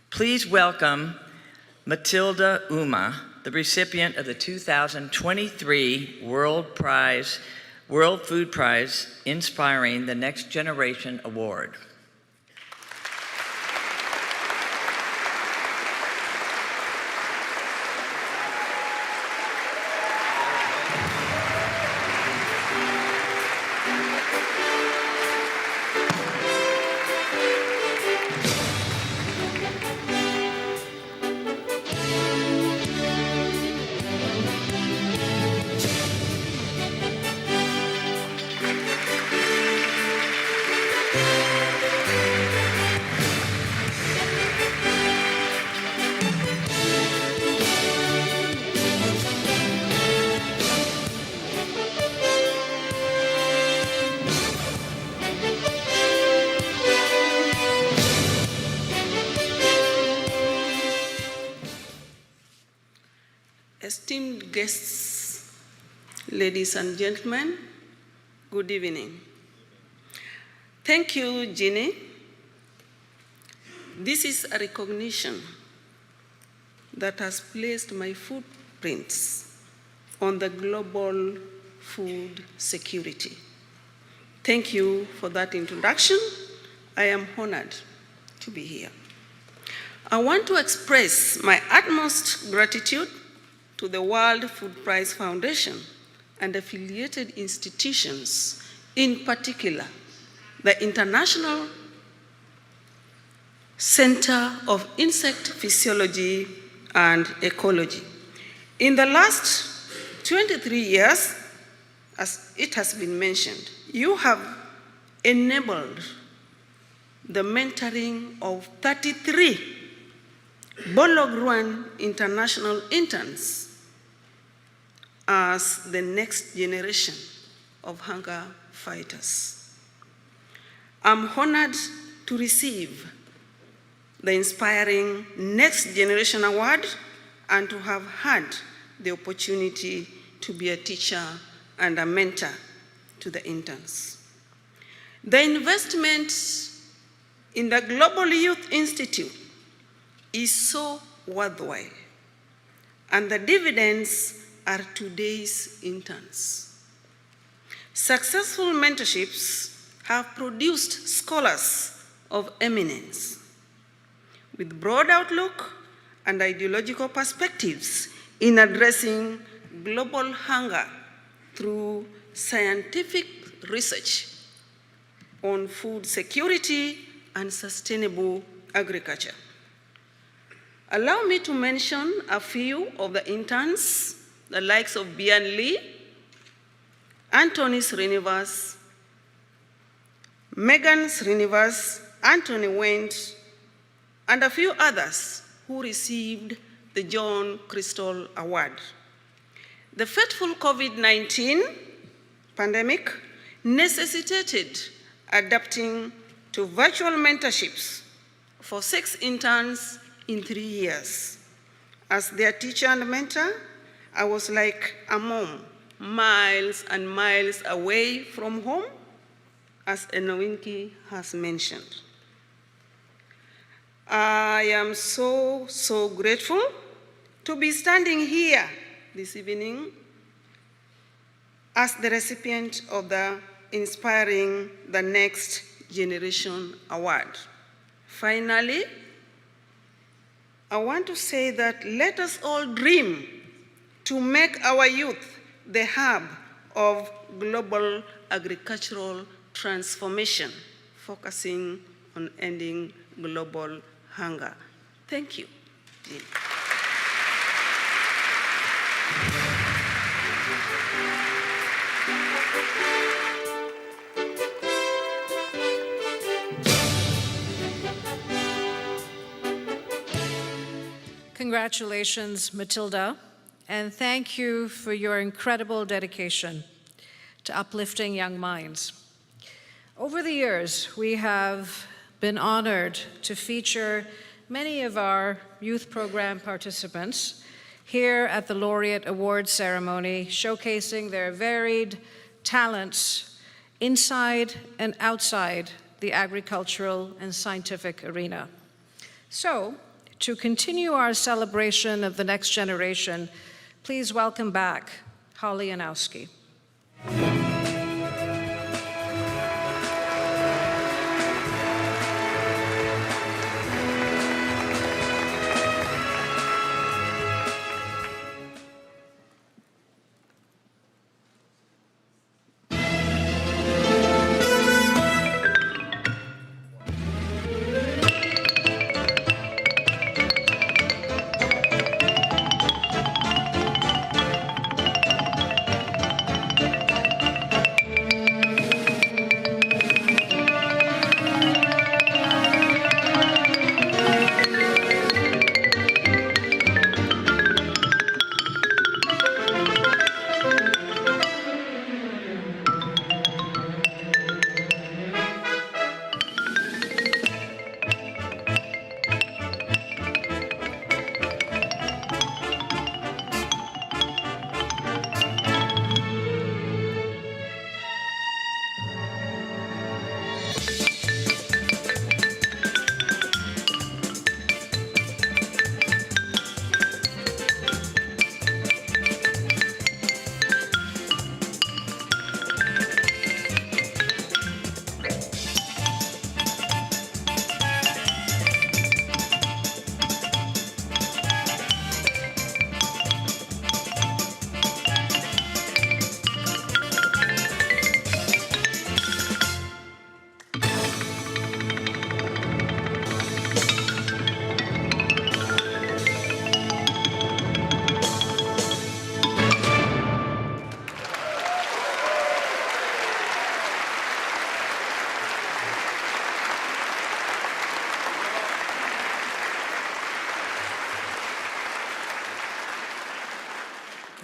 Please welcome Matilda Uma, the recipient of the 2023 World Food Prize Inspiring the Next Generation Award. Esteemed guests, ladies and gentlemen, good evening. Thank you, Jeannie. This is a recognition that has placed my footprints on the global food security. Thank you for that introduction. I am honored to be here. I want to express my utmost gratitude to the World Food Prize Foundation and affiliated institutions, in particular, the International Center of Insect Physiology and Ecology. In the last 23 years, as it has been mentioned, you have enabled the mentoring of 33 Borlaug Rouen international interns as the next generation of hunger fighters. I'm honored to receive the Inspiring Next Generation Award and to have had the opportunity to be a teacher and a mentor to the interns. The investment in the Global Youth Institute is so worthwhile, and the dividends are today's interns. Successful mentorships have produced scholars of eminence with broad outlook and ideological perspectives in addressing global hunger through scientific research on food security and sustainable agriculture. Allow me to mention a few of the interns, the likes of Bian Lee, Anthony Srinivas, Megan Srinivas, Anthony Wendt, and a few others who received the John Crystal Award. The fateful COVID-19 pandemic necessitated adapting to virtual mentorships for 6 interns in 3 years. As their teacher and mentor, I was like a mom, miles and miles away from home, as Enowinki has mentioned. I am so grateful to be standing here this evening as the recipient of the Inspiring the Next Generation Award. Finally, I want to say that let us all dream to make our youth the hub of global agricultural transformation, focusing on ending global hunger. Thank you, Dean. Congratulations, Matilda, and thank you for your incredible dedication to uplifting young minds. Over the years, we have been honored to feature many of our youth program participants here at the Laureate Awards ceremony, showcasing their varied talents inside and outside the agricultural and scientific arena. So, to continue our celebration of the next generation, please welcome back Holly Janowski.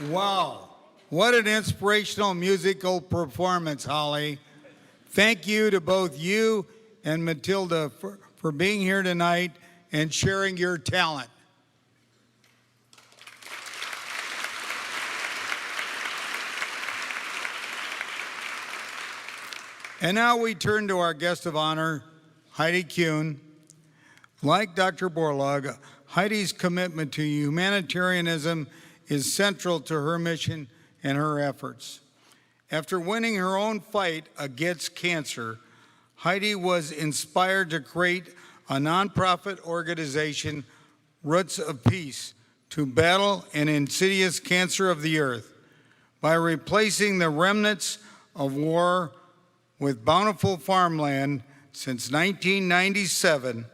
Wow, what an inspirational musical performance, Holly. Thank you to both you and Matilda for being here tonight and sharing your talent. And now we turn to our guest of honor, Heidi Kühn. Like Dr. Borlaug, Heidi's commitment to humanitarianism is central to her mission and her efforts. After winning her own fight against cancer, Heidi was inspired to create a nonprofit organization, Roots of Peace, to battle an insidious cancer of the earth. By replacing the remnants of war with bountiful farmland since 1997,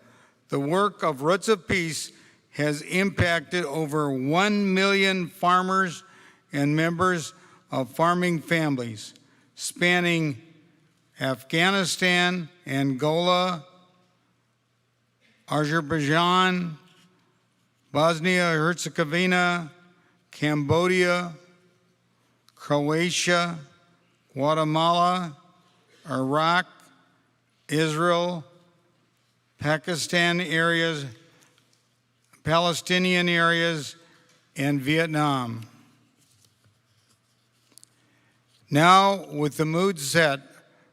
the work of Roots of Peace has impacted over 1 million farmers and members of farming families, spanning Afghanistan, Angola, Azerbaijan, Bosnia-Herzegovina, Cambodia, Croatia, Guatemala, Iraq, Israel, Pakistan areas, Palestinian areas, and Vietnam. Now, with the mood set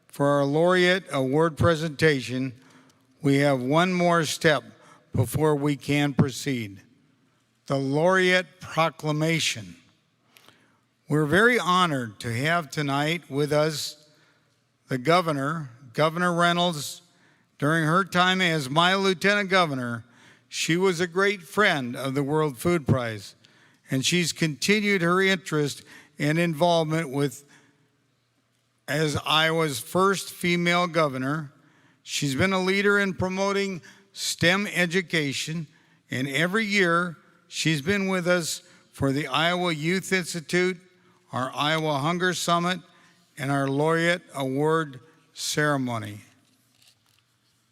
for our Laureate Award presentation, we have one more step before we can proceed: the Laureate Proclamation. We're very honored to have tonight with us the Governor, Governor Reynolds. During her time as my Lieutenant Governor, she was a great friend of the World Food Prize, and she's continued her interest and involvement with as Iowa's first female governor. She's been a leader in promoting STEM education, and every year she's been with us for the Iowa Youth Institute, our Iowa Hunger Summit, and our Laureate Award ceremony.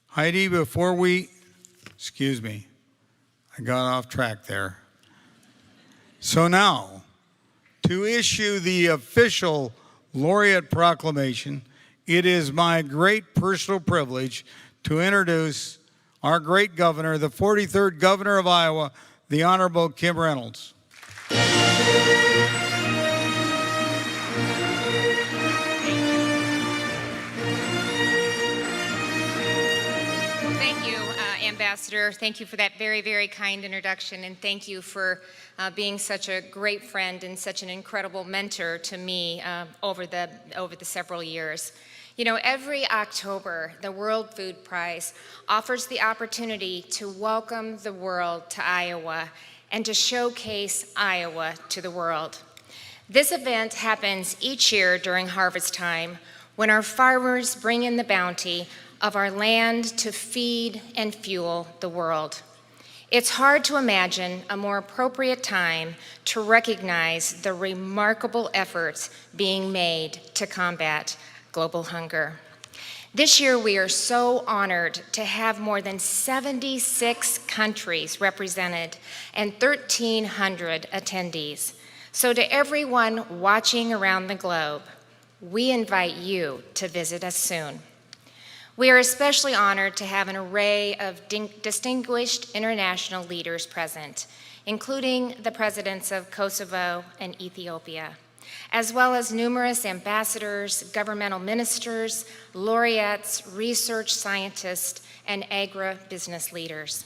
Heidi, excuse me, I got off track there. So now, to issue the official Laureate proclamation, it is my great personal privilege to introduce our great governor, the 43rd governor of Iowa, the Honorable Kim Reynolds. Thank you, Ambassador. Thank you for that very, very kind introduction, and thank you for being such a great friend and such an incredible mentor to me over the several years. You know, every October, the World Food Prize offers the opportunity to welcome the world to Iowa and to showcase Iowa to the world. This event happens each year during harvest time when our farmers bring in the bounty of our land to feed and fuel the world. It's hard to imagine a more appropriate time to recognize the remarkable efforts being made to combat global hunger. This year, we are so honored to have more than 76 countries represented and 1,300 attendees. So to everyone watching around the globe, we invite you to visit us soon. We are especially honored to have an array of distinguished international leaders present, including the presidents of Kosovo and Ethiopia, as well as numerous ambassadors, governmental ministers, laureates, research scientists, and agribusiness leaders.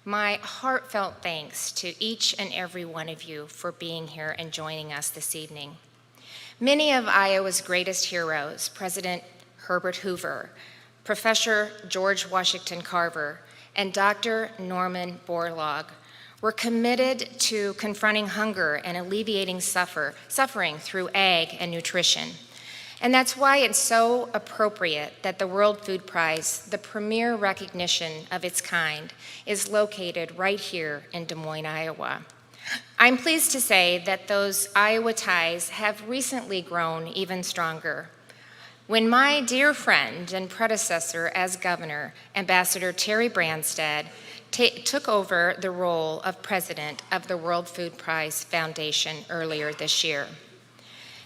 My heartfelt thanks to each and every one of you for being here and joining us this evening. Many of Iowa's greatest heroes, President Herbert Hoover, Professor George Washington Carver, and Dr. Norman Borlaug, were committed to confronting hunger and alleviating suffering through ag and nutrition. And that's why it's so appropriate that the World Food Prize, the premier recognition of its kind, is located right here in Des Moines, Iowa. I'm pleased to say that those Iowa ties have recently grown even stronger. When my dear friend and predecessor as governor, Ambassador Terry Branstad, took over the role of president of the World Food Prize Foundation earlier this year.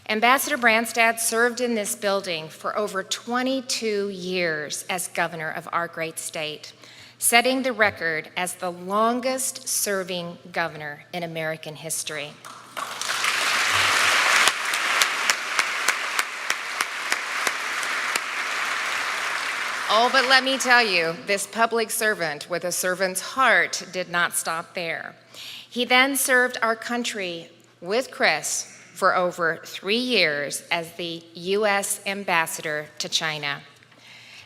Ambassador Branstad served in this building for over 22 years as governor of our great state, setting the record as the longest serving governor in American history. Oh, but let me tell you, this public servant with a servant's heart did not stop there. He then served our country with Chris for over 3 years as the U.S. ambassador to China.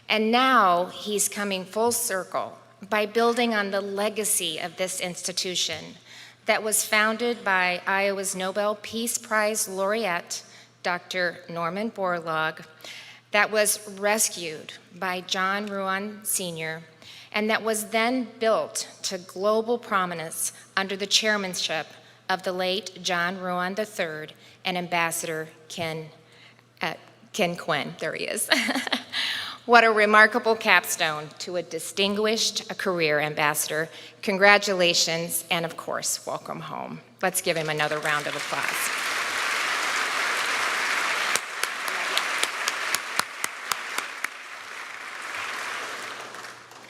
And now he's coming full circle by building on the legacy of this institution that was founded by Iowa's Nobel Peace Prize laureate, Dr. Norman Borlaug, that was rescued by John Ruan Sr., and that was then built to global prominence under the chairmanship of the late John Ruan III and Ambassador Ken Quinn. There he is. What a remarkable capstone to a distinguished career, Ambassador. Congratulations, and of course, welcome home. Let's give him another round of applause.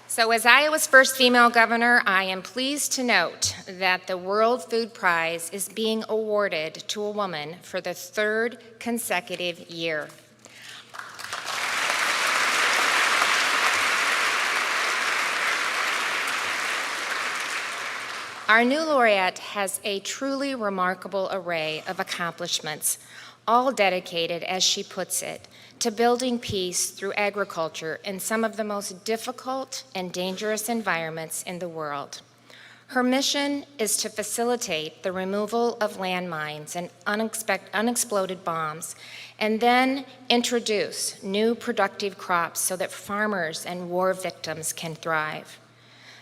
So as Iowa's first female governor, I am pleased to note that the World Food Prize is being awarded to a woman for the 3rd consecutive year. Our new laureate has a truly remarkable array of accomplishments, all dedicated, as she puts it, to building peace through agriculture in some of the most difficult and dangerous environments in the world. Her mission is to facilitate the removal of landmines and unexploded bombs, and then introduce new productive crops so that farmers and war victims can thrive.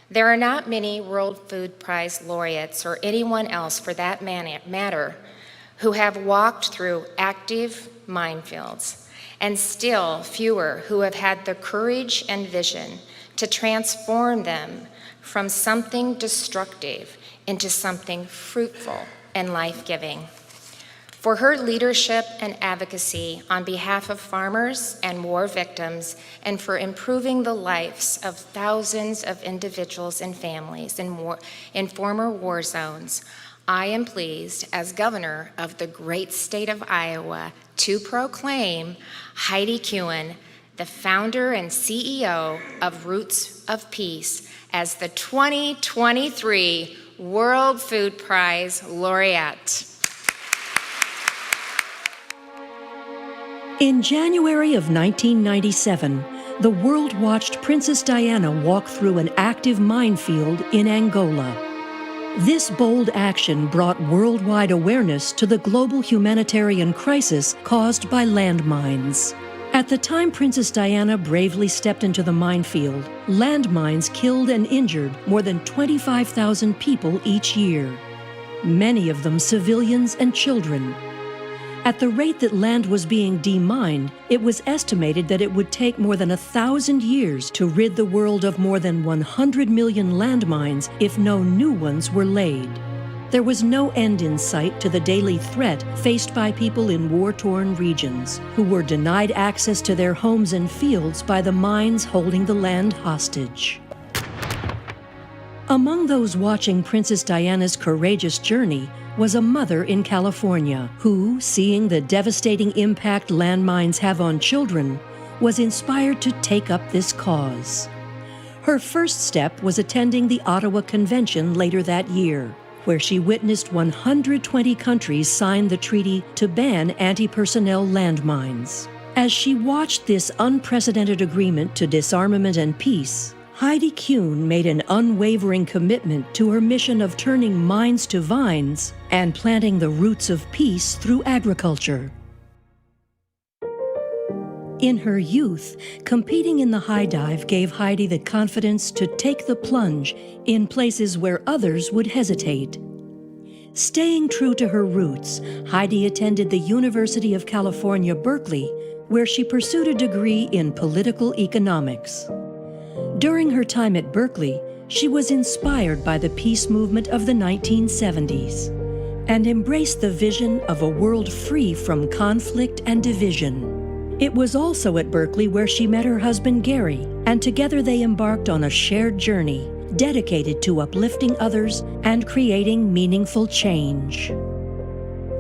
There are not many World Food Prize laureates, or anyone else for that matter, who have walked through active minefields, and still fewer who have had the courage and vision to transform them from something destructive into something fruitful and life-giving. For her leadership and advocacy on behalf of farmers and war victims, and for improving the lives of thousands of individuals and families in former war zones, I am pleased, as governor of the great state of Iowa, to proclaim Heidi Kühn, the founder and CEO of Roots of Peace, as the 2023 World Food Prize Laureate. In January of 1997, the world watched Princess Diana walk through an active minefield in Angola. This bold action brought worldwide awareness to the global humanitarian crisis caused by landmines. At the time Princess Diana bravely stepped into the minefield, landmines killed and injured more than 25,000 people each year, many of them civilians and children. At the rate that land was being demined, it was estimated that it would take more than 1,000 years to rid the world of more than 100 million landmines if no new ones were laid. There was no end in sight to the daily threat faced by people in war-torn regions, who were denied access to their homes and fields by the mines holding the land hostage. Among those watching Princess Diana's courageous journey was a mother in California who, seeing the devastating impact landmines have on children, was inspired to take up this cause. Her first step was attending the Ottawa Convention later that year, where she witnessed 120 countries sign the treaty to ban anti-personnel landmines. As she watched this unprecedented agreement to disarmament and peace, Heidi Kühn made an unwavering commitment to her mission of turning mines to vines and planting the roots of peace through agriculture. In her youth, competing in the high dive gave Heidi the confidence to take the plunge in places where others would hesitate. Staying true to her roots, Heidi attended the University of California, Berkeley, where she pursued a degree in political economics. During her time at Berkeley, she was inspired by the peace movement of the 1970s and embraced the vision of a world free from conflict and division. It was also at Berkeley where she met her husband Gary, and together they embarked on a shared journey dedicated to uplifting others and creating meaningful change.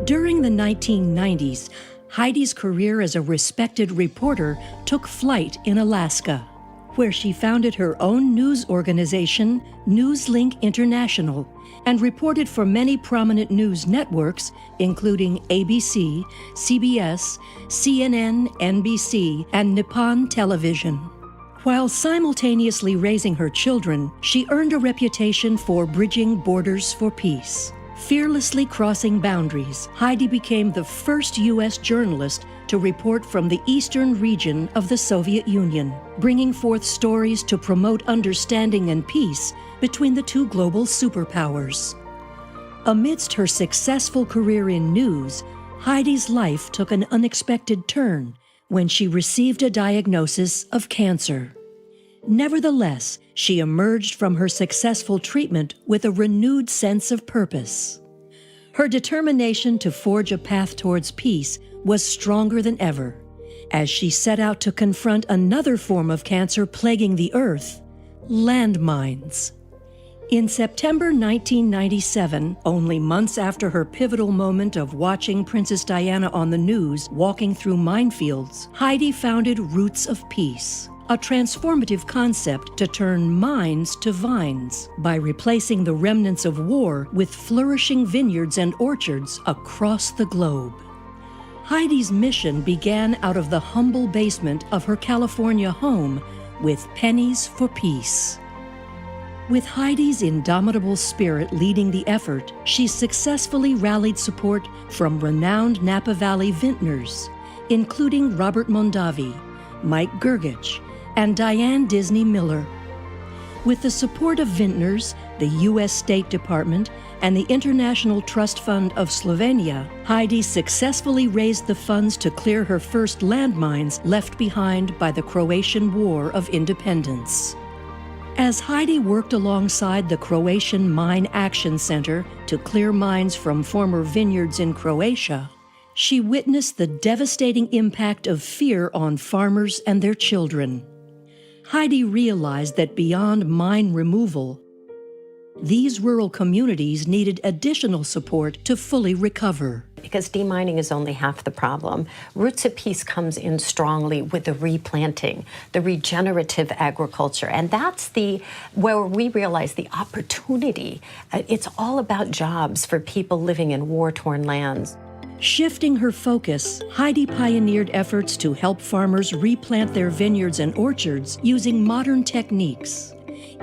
During the 1990s, Heidi's career as a respected reporter took flight in Alaska, where she founded her own news organization, NewsLink International, and reported for many prominent news networks, including ABC, CBS, CNN, NBC, and Nippon Television. While simultaneously raising her children, she earned a reputation for bridging borders for peace. Fearlessly crossing boundaries, Heidi became the first U.S. journalist to report from the eastern region of the Soviet Union, bringing forth stories to promote understanding and peace between the two global superpowers. Amidst her successful career in news, Heidi's life took an unexpected turn when she received a diagnosis of cancer. Nevertheless, she emerged from her successful treatment with a renewed sense of purpose. Her determination to forge a path towards peace was stronger than ever, as she set out to confront another form of cancer plaguing the earth: landmines. In September 1997, only months after her pivotal moment of watching Princess Diana on the news walking through minefields, Heidi founded Roots of Peace, a transformative concept to turn mines to vines by replacing the remnants of war with flourishing vineyards and orchards across the globe. Heidi's mission began out of the humble basement of her California home with pennies for peace. With Heidi's indomitable spirit leading the effort, she successfully rallied support from renowned Napa Valley vintners, including Robert Mondavi, Mike Gergich, and Diane Disney Miller. With the support of vintners, the U.S. State Department, and the International Trust Fund of Slovenia, Heidi successfully raised the funds to clear her first landmines left behind by the Croatian War of Independence. As Heidi worked alongside the Croatian Mine Action Center to clear mines from former vineyards in Croatia, she witnessed the devastating impact of fear on farmers and their children. Heidi realized that beyond mine removal, these rural communities needed additional support to fully recover. Because demining is only half the problem. Roots of Peace comes in strongly with the replanting, the regenerative agriculture, and that's where we realize the opportunity. It's all about jobs for people living in war-torn lands. Shifting her focus, Heidi pioneered efforts to help farmers replant their vineyards and orchards using modern techniques.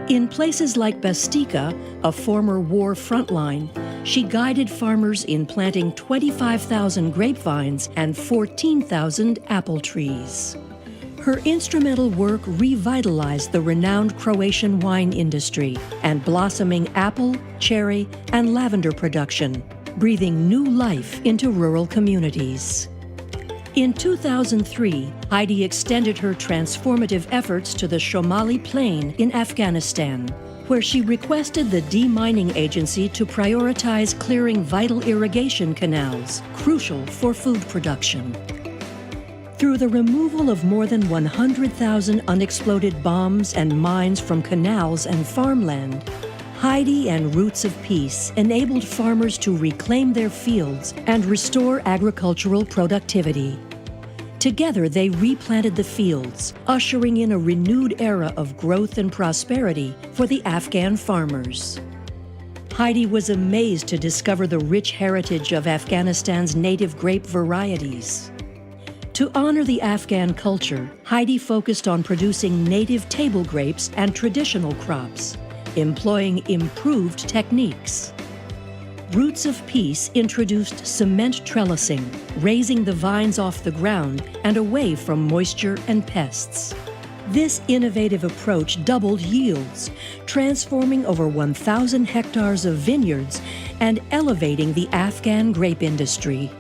In places like Bastica, a former war frontline, she guided farmers in planting 25,000 grapevines and 14,000 apple trees. Her instrumental work revitalized the renowned Croatian wine industry and blossoming apple, cherry, and lavender production, breathing new life into rural communities. In 2003, Heidi extended her transformative efforts to the Shomali Plain in Afghanistan, where she requested the demining agency to prioritize clearing vital irrigation canals, crucial for food production. Through the removal of more than 100,000 unexploded bombs and mines from canals and farmland, Heidi and Roots of Peace enabled farmers to reclaim their fields and restore agricultural productivity. Together, they replanted the fields, ushering in a renewed era of growth and prosperity for the Afghan farmers. Heidi was amazed to discover the rich heritage of Afghanistan's native grape varieties. To honor the Afghan culture, Heidi focused on producing native table grapes and traditional crops, employing improved techniques. Roots of Peace introduced cement trellising, raising the vines off the ground and away from moisture and pests. This innovative approach doubled yields, transforming over 1,000 hectares of vineyards and elevating the Afghan grape industry.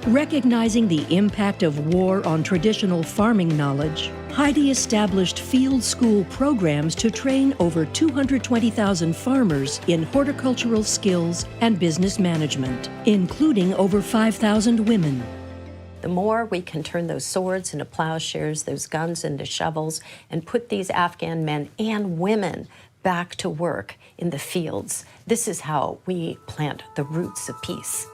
Recognizing the impact of war on traditional farming knowledge, Heidi established field school programs to train over 220,000 farmers in horticultural skills and business management, including over 5,000 women. The more we can turn those swords into plowshares, those guns into shovels, and put these Afghan men and women back to work in the fields, this is how we plant the roots of peace.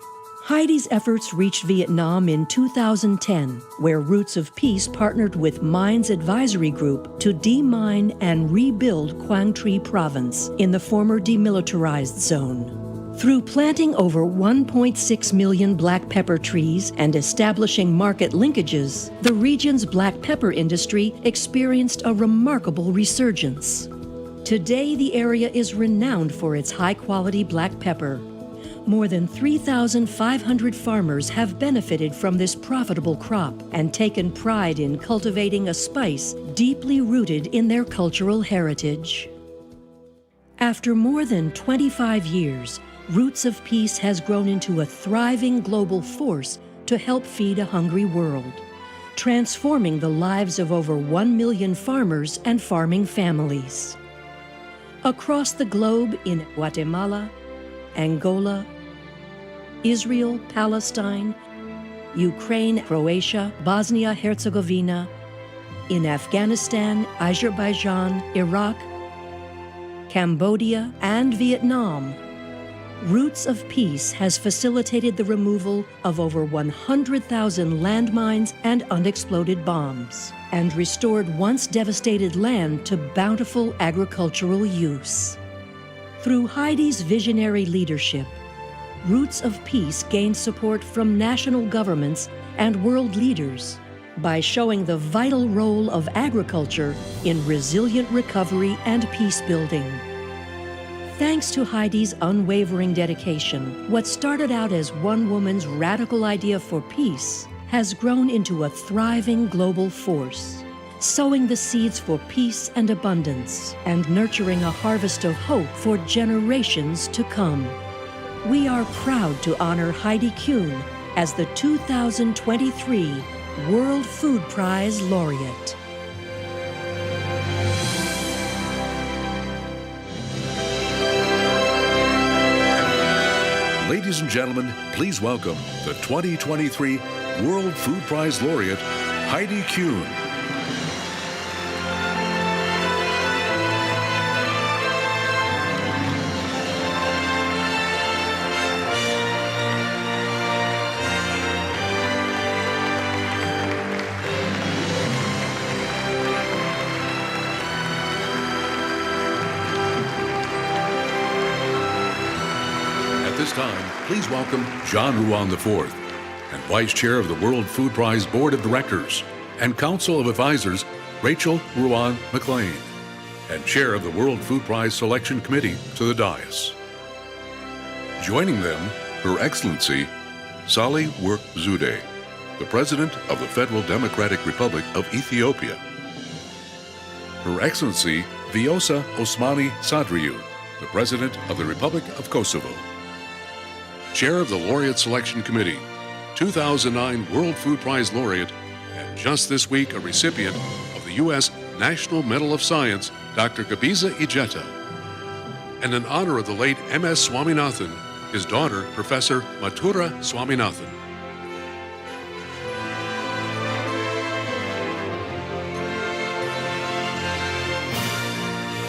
Heidi's efforts reached Vietnam in 2010, where Roots of Peace partnered with Mines Advisory Group to demine and rebuild Quang Tri Province in the former demilitarized zone. Through planting over 1.6 million black pepper trees and establishing market linkages, the region's black pepper industry experienced a remarkable resurgence. Today, the area is renowned for its high-quality black pepper. More than 3,500 farmers have benefited from this profitable crop and taken pride in cultivating a spice deeply rooted in their cultural heritage. After more than 25 years, Roots of Peace has grown into a thriving global force to help feed a hungry world, transforming the lives of over 1 million farmers and farming families. Across the globe in Guatemala, Angola, Israel, Palestine, Ukraine, Croatia, Bosnia-Herzegovina, in Afghanistan, Azerbaijan, Iraq, Cambodia, and Vietnam, Roots of Peace has facilitated the removal of over 100,000 landmines and unexploded bombs, and restored once devastated land to bountiful agricultural use. Through Heidi's visionary leadership, Roots of Peace gained support from national governments and world leaders by showing the vital role of agriculture in resilient recovery and peace building. Thanks to Heidi's unwavering dedication, what started out as one woman's radical idea for peace has grown into a thriving global force, sowing the seeds for peace and abundance and nurturing a harvest of hope for generations to come. We are proud to honor Heidi Kühn as the 2023 World Food Prize Laureate. Ladies and gentlemen, please welcome the 2023 World Food Prize Laureate, Heidi Kühn. At this time, please welcome John Ruan IV, and Vice Chair of the World Food Prize Board of Directors and Council of Advisors, Rachel Ruan McLean, and Chair of the World Food Prize Selection Committee to the dais. Joining them, Her Excellency Salih Work Zewde, the President of the Federal Democratic Republic of Ethiopia. Her Excellency Vjosa Osmani Sadriou, the President of the Republic of Kosovo. Chair of the Laureate Selection Committee, 2009 World Food Prize Laureate, and just this week a recipient of the U.S. National Medal of Science, Dr. Gabiza Ijeta. And in honor of the late M.S. Swaminathan, his daughter, Professor Mathura Swaminathan.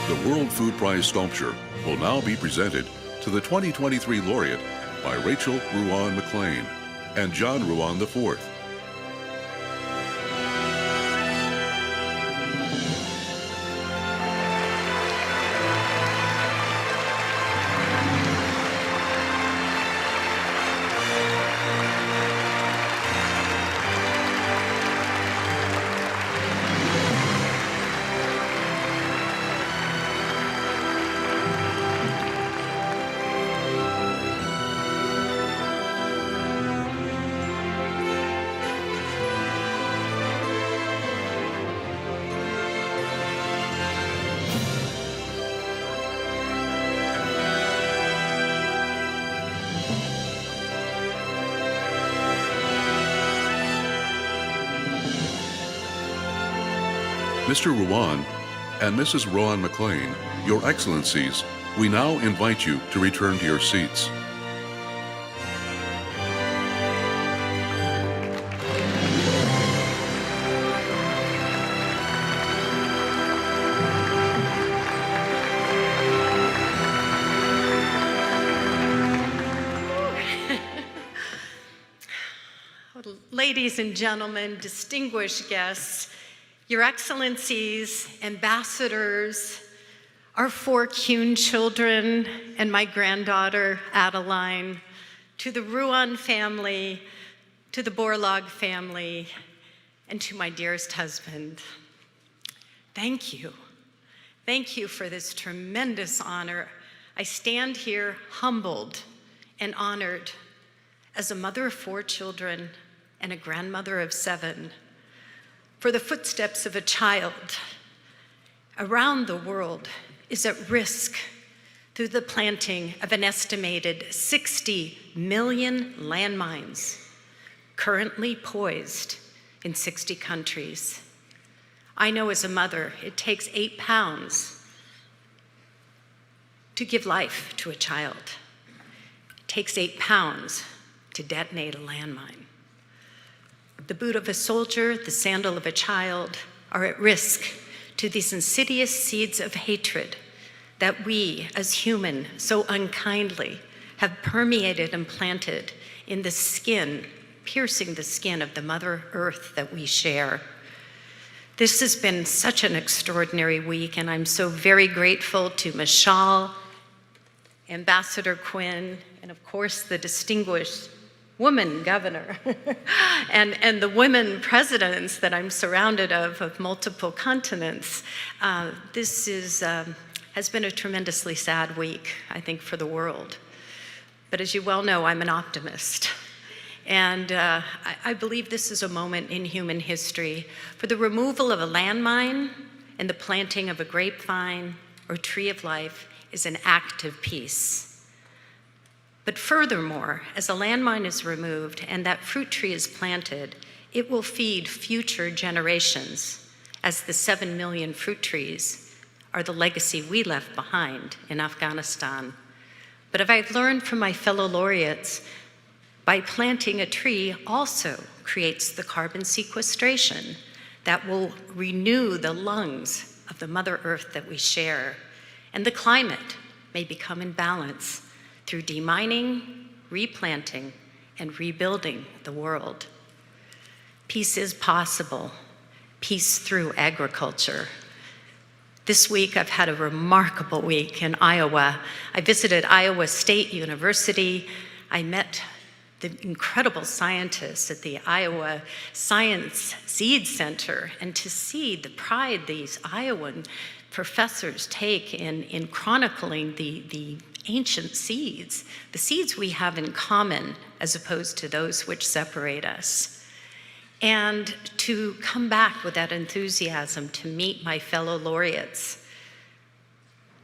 The World Food Prize sculpture will now be presented to the 2023 laureate by Rachel Ruan McLean and John Ruan IV. Mr. Ruan and Mrs. Ruan McLean, Your Excellencies, we now invite you to return to your seats. Ladies and gentlemen, distinguished guests, Your Excellencies, ambassadors, our 4 Kühn children, and my granddaughter, Adeline, to the Ruan family, to the Borlaug family, and to my dearest husband, thank you. Thank you for this tremendous honor. I stand here humbled and honored as a mother of 4 children and a grandmother of 7. For the footsteps of a child around the world is at risk through the planting of an estimated 60 million landmines currently poised in 60 countries. I know as a mother, it takes 8 pounds to give life to a child. It takes 8 pounds to detonate a landmine. The boot of a soldier, the sandal of a child are at risk to these insidious seeds of hatred that we as human so unkindly have permeated and planted in the skin, piercing the skin of the Mother Earth that we share. This has been such an extraordinary week, and I'm so very grateful to Michelle, Ambassador Quinn, and of course the distinguished woman governor and the women presidents that I'm surrounded of multiple continents. This is has been a tremendously sad week, I think, for the world. But as you well know, I'm an optimist. And I believe this is a moment in human history for the removal of a landmine and the planting of a grapevine or tree of life is an act of peace. But furthermore, as a landmine is removed and that fruit tree is planted, it will feed future generations, as the 7 million fruit trees are the legacy we left behind in Afghanistan. But if I've learned from my fellow laureates, by planting a tree also creates the carbon sequestration that will renew the lungs of the Mother Earth that we share, and the climate may become in balance through demining, replanting, and rebuilding the world. Peace is possible, peace through agriculture. This week, I've had a remarkable week in Iowa. I visited Iowa State University. I met the incredible scientists at the Iowa Science Seed Center, and to see the pride these Iowan professors take in chronicling the ancient seeds, the seeds we have in common as opposed to those which separate us. And to come back with that enthusiasm to meet my fellow laureates.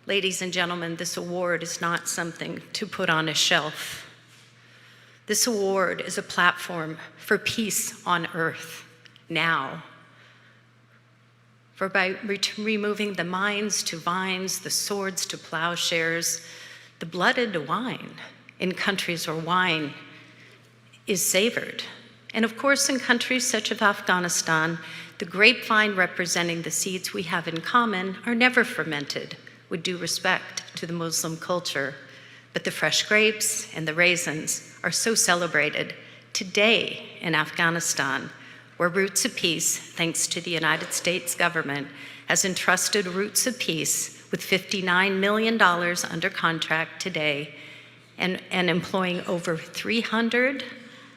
Ladies and gentlemen, this award is not something to put on a shelf. This award is a platform for peace on earth now. For by removing the mines to vines, the swords to plowshares, the blood to wine in countries where wine is savored. And of course, in countries such as Afghanistan, the grapevine representing the seeds we have in common are never fermented, with due respect to the Muslim culture. But the fresh grapes and the raisins are so celebrated today in Afghanistan, where Roots of Peace, thanks to the United States government, has entrusted Roots of Peace with $59 million under contract today and employing over 300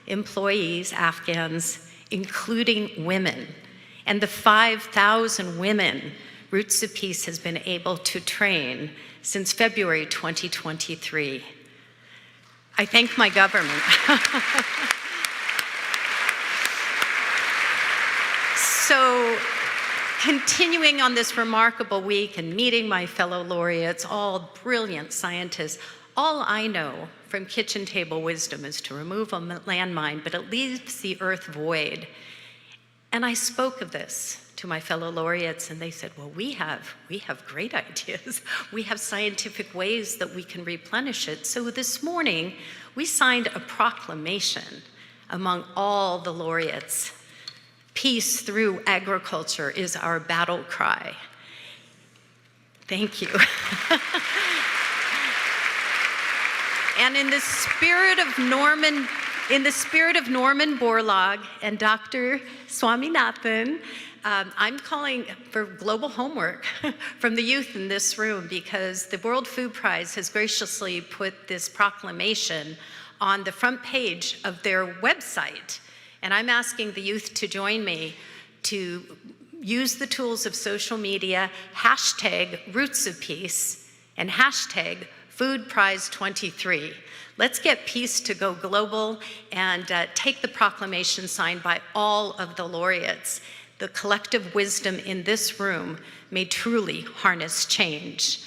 employees, Afghans, including women. And the 5,000 women Roots of Peace has been able to train since February 2023. I thank my government. So, continuing on this remarkable week and meeting my fellow laureates, all brilliant scientists, all I know from kitchen table wisdom is to remove a landmine, but it leaves the earth void. And I spoke of this to my fellow laureates, and they said, well, we have great ideas. We have scientific ways that we can replenish it. So this morning, we signed a proclamation among all the laureates. Peace through agriculture is our battle cry. Thank you. And in the spirit of Norman Borlaug and Dr. Swaminathan, I'm calling for global homework from the youth in this room, because the World Food Prize has graciously put this proclamation on the front page of their website. And I'm asking the youth to join me to use the tools of social media, hashtag Roots of Peace and hashtag Food Prize 23. Let's get peace to go global and take the proclamation signed by all of the laureates. The collective wisdom in this room may truly harness change.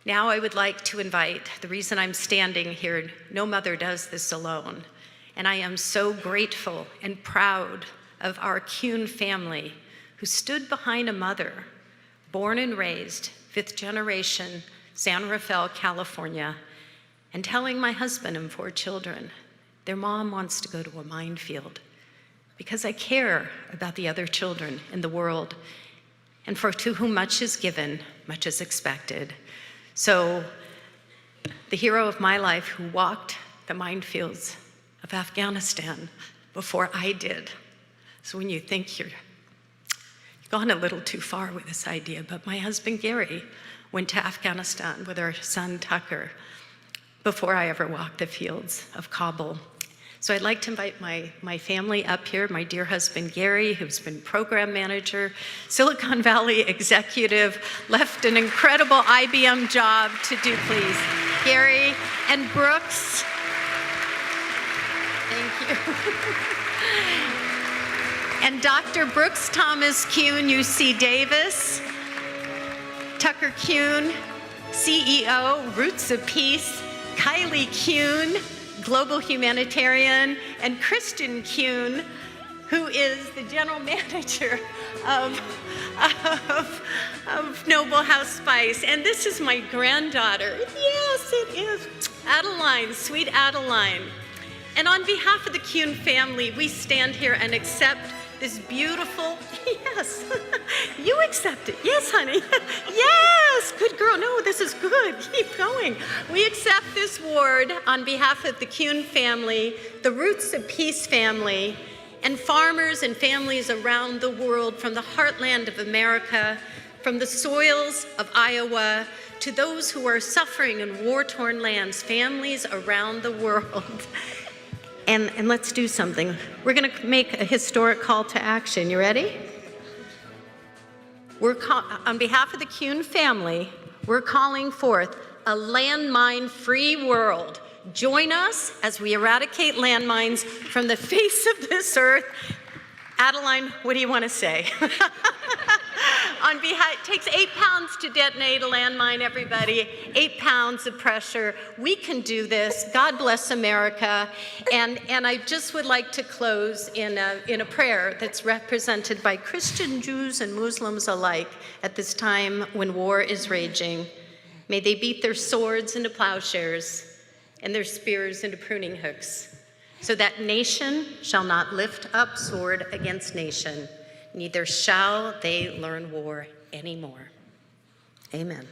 Now I would like to invite, the reason I'm standing here, no mother does this alone, and I am so grateful and proud of our Kühn family who stood behind a mother, born and raised, 5th generation, San Rafael, California, and telling my husband and 4 children, their mom wants to go to a minefield because I care about the other children in the world, and for to whom much is given, much is expected. So the hero of my life who walked the minefields of Afghanistan before I did. So when you think you've gone a little too far with this idea, but my husband Gary went to Afghanistan with our son Tucker before I ever walked the fields of Kabul. So I'd like to invite my family up here, my dear husband Gary, who's been program manager, Silicon Valley executive, left an incredible IBM job to do, please. Gary and Brooks. Thank you. And Dr. Brooks Thomas Kühn, UC Davis. Tucker Kühn, CEO, Roots of Peace. Kylie Kühn, global humanitarian, and Kristen Kühn, who is the general manager of Noble House Spice. And this is my granddaughter. Yes, it is. Adeline, sweet Adeline. And on behalf of the Kühn family, we stand here and accept this beautiful, yes, you accept it. Yes, honey. Yes, good girl. No, this is good. Keep going. We accept this award on behalf of the Kühn family, the Roots of Peace family, and farmers and families around the world, from the heartland of America, from the soils of Iowa, to those who are suffering in war-torn lands, families around the world. And let's do something. We're going to make a historic call to action. You ready? On behalf of the Kühn family, we're calling forth a landmine-free world. Join us as we eradicate landmines from the face of this earth. Adeline, what do you want to say? On behalf, it takes 8 pounds to detonate a landmine, everybody. 8 pounds of pressure. We can do this. God bless America. And I just would like to close in a prayer that's represented by Christian Jews and Muslims alike at this time when war is raging. May they beat their swords into plowshares and their spears into pruning hooks, so that nation shall not lift up sword against nation, neither shall they learn war anymore. Amen.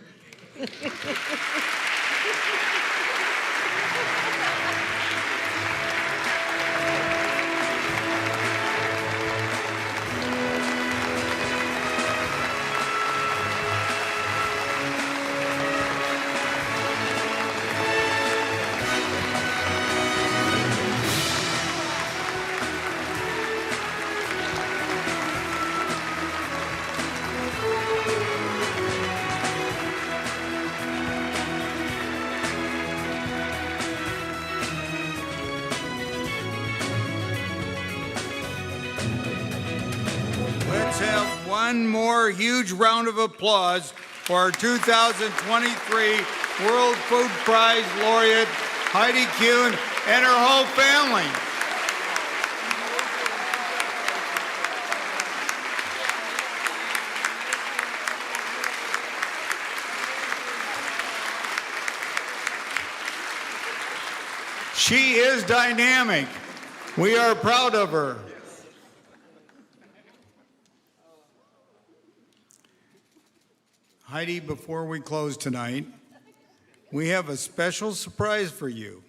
Let's have one more huge round of applause for our 2023 World Food Prize laureate, Heidi Kühn, and her whole family. She is dynamic. We are proud of her. Heidi, before we close tonight, we have a special surprise for you.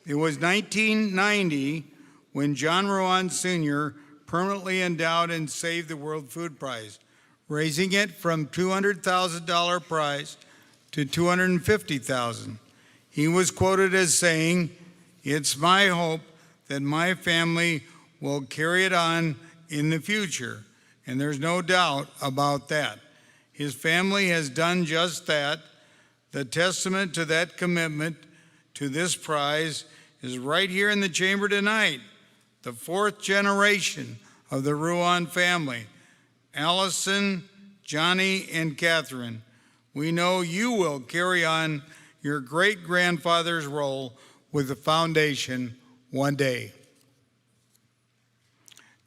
It was 1990 when John Ruan Sr. permanently endowed and saved the World Food Prize, raising it from $200,000 prize to $250,000. He was quoted as saying, "It's my hope that my family will carry it on in the future," and there's no doubt about that. His family has done just that. The testament to that commitment to this prize is right here in the chamber tonight. The fourth generation of the Ruan family, Allison, Johnny, and Catherine. We know you will carry on your great-grandfather's role with the foundation one day.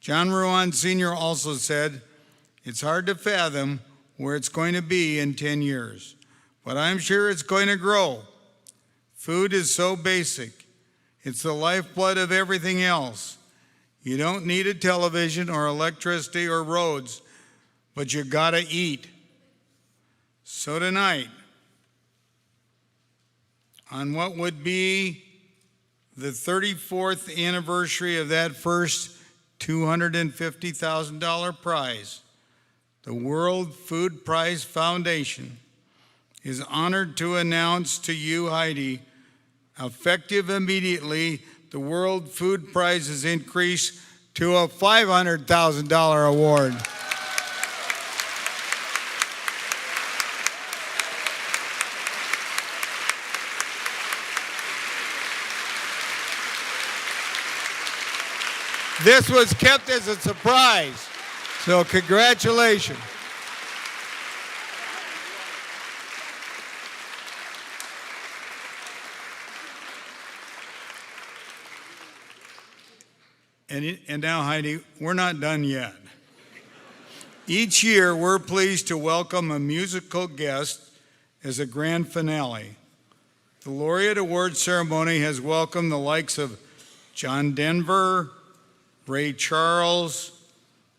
John Ruan Sr. also said, "It's hard to fathom where it's going to be in 10 years, but I'm sure it's going to grow. Food is so basic. It's the lifeblood of everything else. You don't need a television or electricity or roads, but you gotta eat." So tonight, on what would be the 34th anniversary of that first $250,000 prize, the World Food Prize Foundation is honored to announce to you, Heidi, effective immediately the World Food Prize is increased to a $500,000 award. This was kept as a surprise, so congratulations. And now, Heidi, we're not done yet. Each year, we're pleased to welcome a musical guest as a grand finale. The Laureate Award ceremony has welcomed the likes of John Denver, Ray Charles,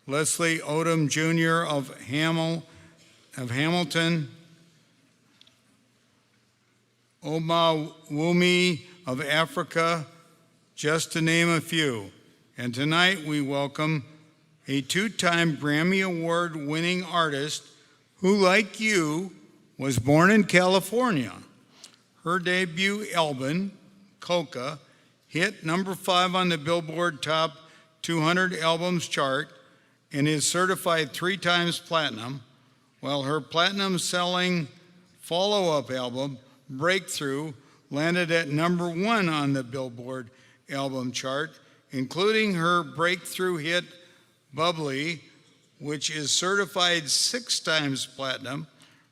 Leslie Odom Jr. of Hamilton, Oma Wumi of Africa, just to name a few. And tonight we welcome a two-time Grammy Award-winning artist who, like you, was born in California. Her debut album, Coca, hit number 5 on the Billboard Top 200 Albums chart and is certified 3 times platinum, while her platinum-selling follow-up album, Breakthrough, landed at number 1 on the Billboard album chart, including her breakthrough hit, Bubbly, which is certified 6 times platinum.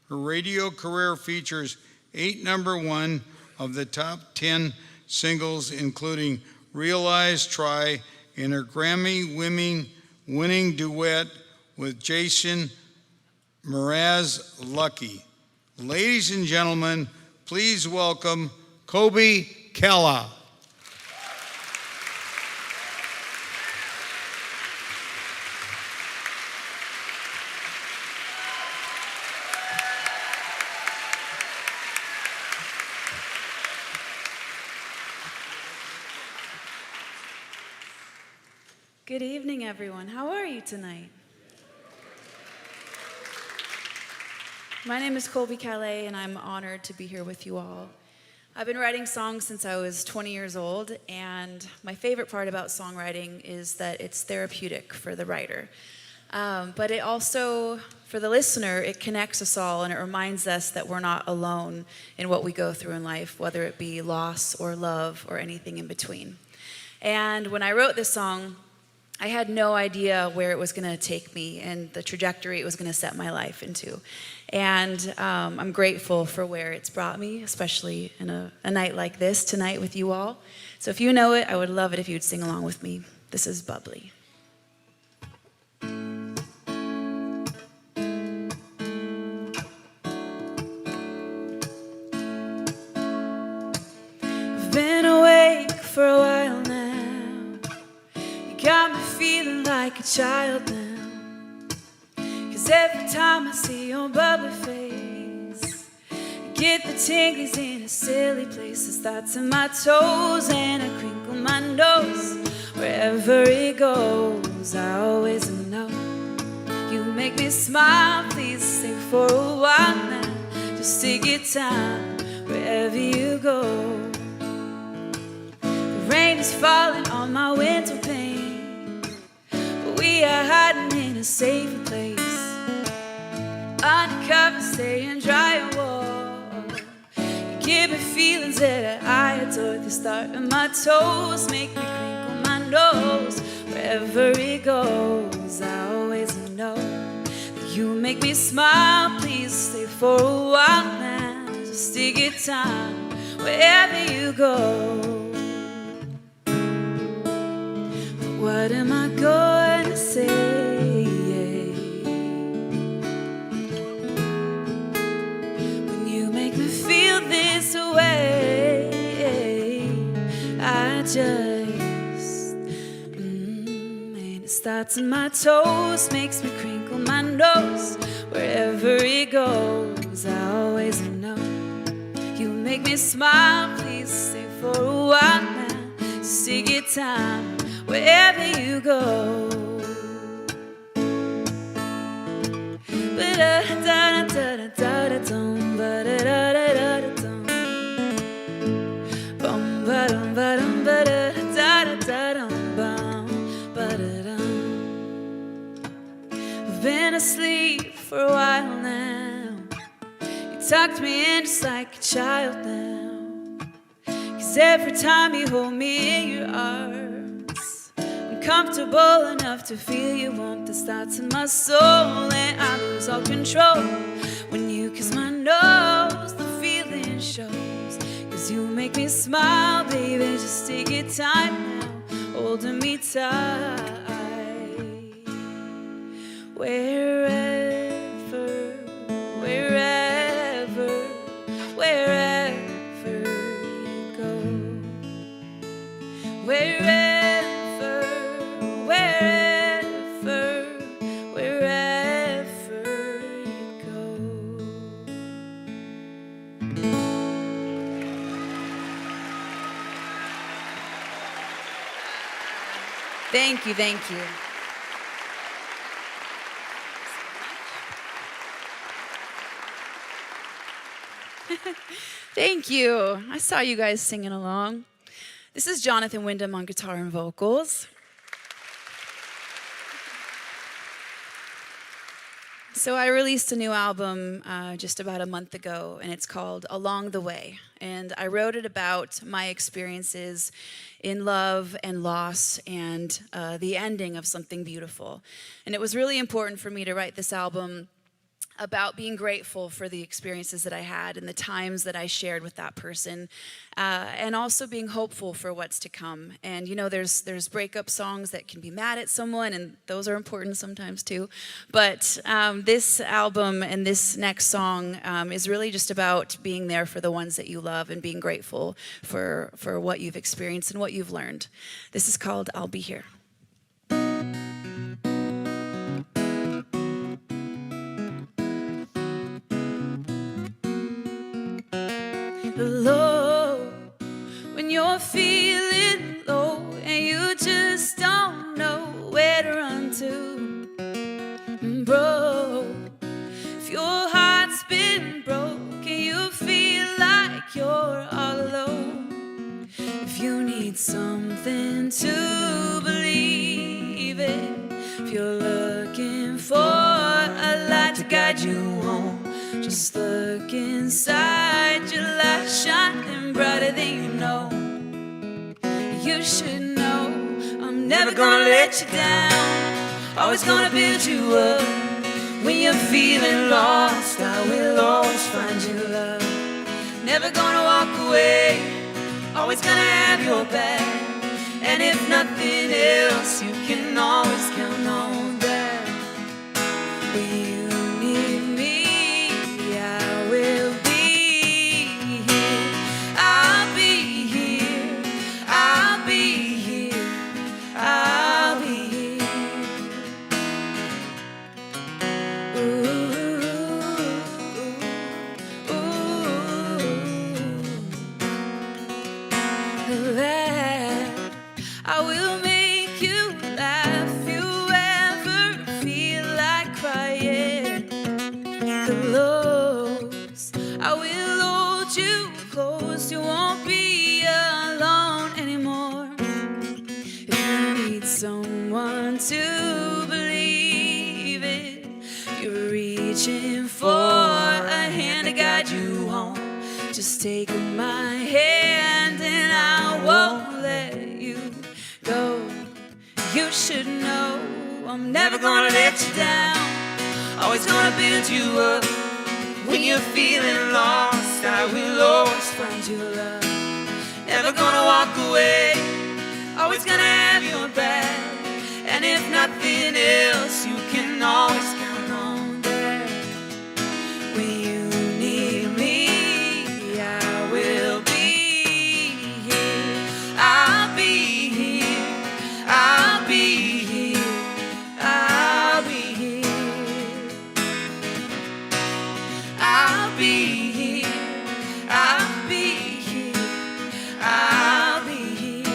Her radio career features 8 number 1 of the top 10 singles, including Realize, Try, and her Grammy-winning duet with Jason Mraz, Lucky. Ladies and gentlemen, please welcome Kobe Kella. Good evening, everyone. How are you tonight? My name is Colby Calais, and I'm honored to be here with you all. I've been writing songs since I was 20 years old, and my favorite part about songwriting is that it's therapeutic for the writer. But it also, for the listener, it connects us all, and it reminds us that we're not alone in what we go through in life, whether it be loss or love or anything in between. And when I wrote this song, I had no idea where it was going to take me and the trajectory it was going to set my life into. And I'm grateful for where it's brought me, especially in a night like this tonight with you all. So if you know it, I would love it if you'd sing along with me. This is Bubbly. I've been awake for a while now. Got me feeling like a child now. 'Cause every time I see your bubbly face, I get the tinglies in a silly place. It starts in my toes and I crinkle my nose. Wherever it goes, I always know. You make me smile, please stay for a while now. Just take your time, wherever you go. The rain is falling on my window pane. We are hiding in a safer place, undercover, staying dry and warm. You give me feelings that I adore. They start in my toes, make me crinkle my nose. Wherever it goes, I always know that you make me smile. Please stay for a while now. Just take your time, wherever you go. What am I going to say when you make me feel this way? I just and it starts in my toes, makes me crinkle my nose. Wherever it goes, I always know. You make me smile, please stay for a while now. Just take your time, wherever you go. Ba-da-da-da-da-da-da-dum, ba-da-da-da-da-dum. Bum, ba-dum, ba-dum, ba-da-da. da-dum, bum, ba-da-dum. I've been asleep for a while now. You tucked me in just like a child now. 'Cause every time you hold me in your arms, I'm comfortable enough to feel your warmth that starts in my soul. And I lose all control when you kiss my nose. The feeling shows, 'cause you make me smile, baby. Just take your time now, holding me tight. Wherever, wherever, wherever you go. Wherever, wherever, wherever you go. Thank you, thank you. Thank you. I saw you guys singing along. This is Jonathan Wyndham on guitar and vocals. So I released a new album just about a month ago, and it's called Along the Way. And I wrote it about my experiences in love and loss and the ending of something beautiful. And it was really important for me to write this album about being grateful for the experiences that I had and the times that I shared with that person, and also being hopeful for what's to come. And you know, there's breakup songs that can be mad at someone, and those are important sometimes too. But this album and this next song is really just about being there for the ones that you love and being grateful for what you've experienced and what you've learned. This is called I'll Be Here. Low, when you're feeling low and you just don't know where to run to. Bro, if your heart's been broken, you feel like you're all alone. If you need something to believe in, if you're looking for a light to guide you home, just look inside, your light shining brighter than you know. You should know I'm never gonna let you down, always gonna build you up. When you're feeling lost, I will always find you love. Never gonna walk away, always gonna have your back. And if nothing else, you can always count on that. When you need me, I will be here. I'll be here. I'll be here. I'll be here. Ooh, ooh, ooh. That I will make you laugh. You ever feel like crying? Close, I will hold you close. You won't be alone anymore. If you need someone to believe in, you're reaching for a hand to guide you home. Just take my hand and I won't let you go. You should know I'm never gonna let you down, always gonna build you up. When you're feeling lost, I will always find you love. Never gonna walk away, always gonna have your back. And if nothing else, you can always count on that. When you need me, I will be here. I'll be here. I'll be here. I'll be here. I'll be here. I'll be here. I'll be here.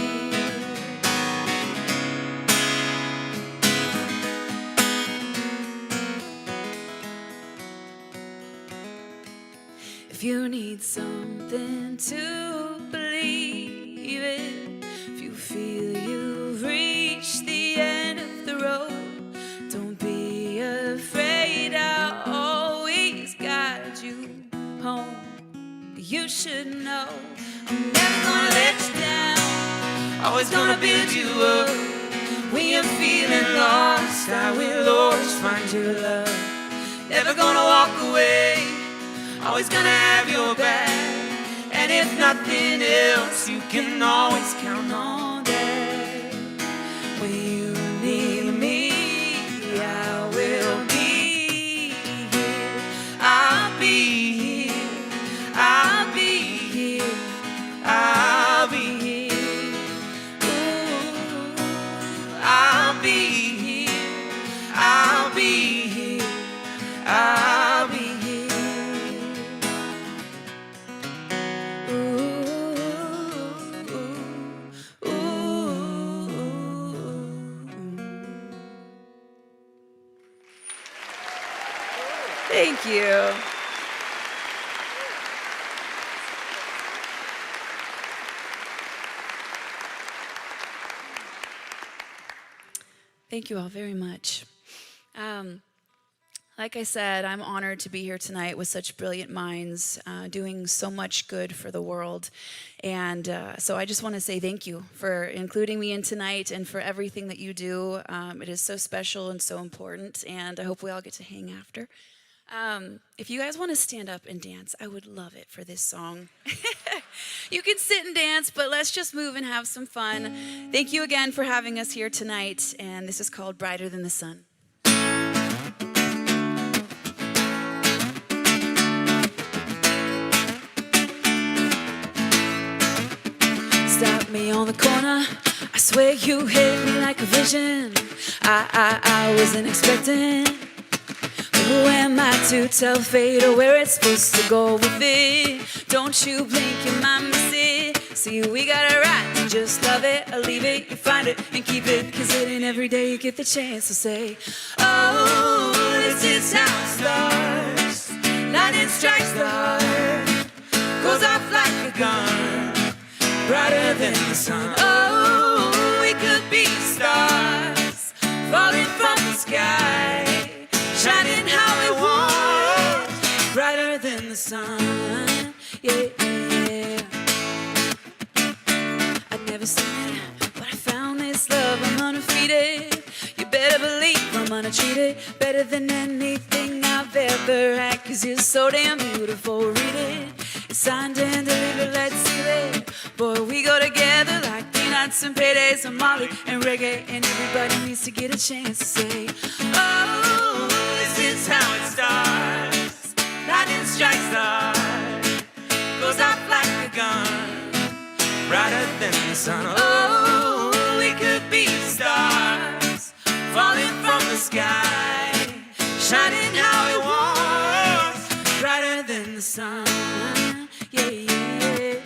If you need something to believe in, if you feel you should know I'm never gonna let you down. Always gonna build you up. When you're feeling lost, I will always find your love. Never gonna walk away. Always gonna have your back. And if nothing else, you can always count on that. When you need me, I will be here. I'll be here. I'll be here. I'll be here. Ooh, I'll be here. I'll be here. I'll be here. Thank you. Thank you all very much. Like I said, I'm honored to be here tonight with such brilliant minds, doing so much good for the world. And so I just want to say thank you for including me in tonight and for everything that you do. It is so special and so important, and I hope we all get to hang after. If you guys want to stand up and dance, I would love it for this song. You can sit and dance, but let's just move and have some fun. Thank you again for having us here tonight, and this is called Brighter Than the Sun. Stop me on the corner, I swear you hit me like a vision. I wasn't expecting. Who am I to tell fate or where it's supposed to go with it? Don't you blink, you might miss it. See, we got a right to just love it or leave it. You find it and keep it, cause it ain't every day you get the chance to say, oh, this is how it starts. Lightning strikes the heart, goes off like a gun, brighter than the sun. Oh, we could be stars falling from the sky, shining how we want, brighter than the sun. Yeah, yeah. I'd never seen it, but I found this love. I'm undefeated. You better believe I'm untreated. Better than anything I've ever had, cause you're so damn beautiful. Read it. It's signed and delivered. Let's seal it. Boy, we go together like peanuts and paydays and Molly and reggae, and everybody needs to get a chance to say, oh, this is how it starts. Lightning strikes the heart, goes off like a gun, brighter than the sun. Oh, we could be stars falling from the sky, shining how we want, brighter than the sun. Yeah, yeah.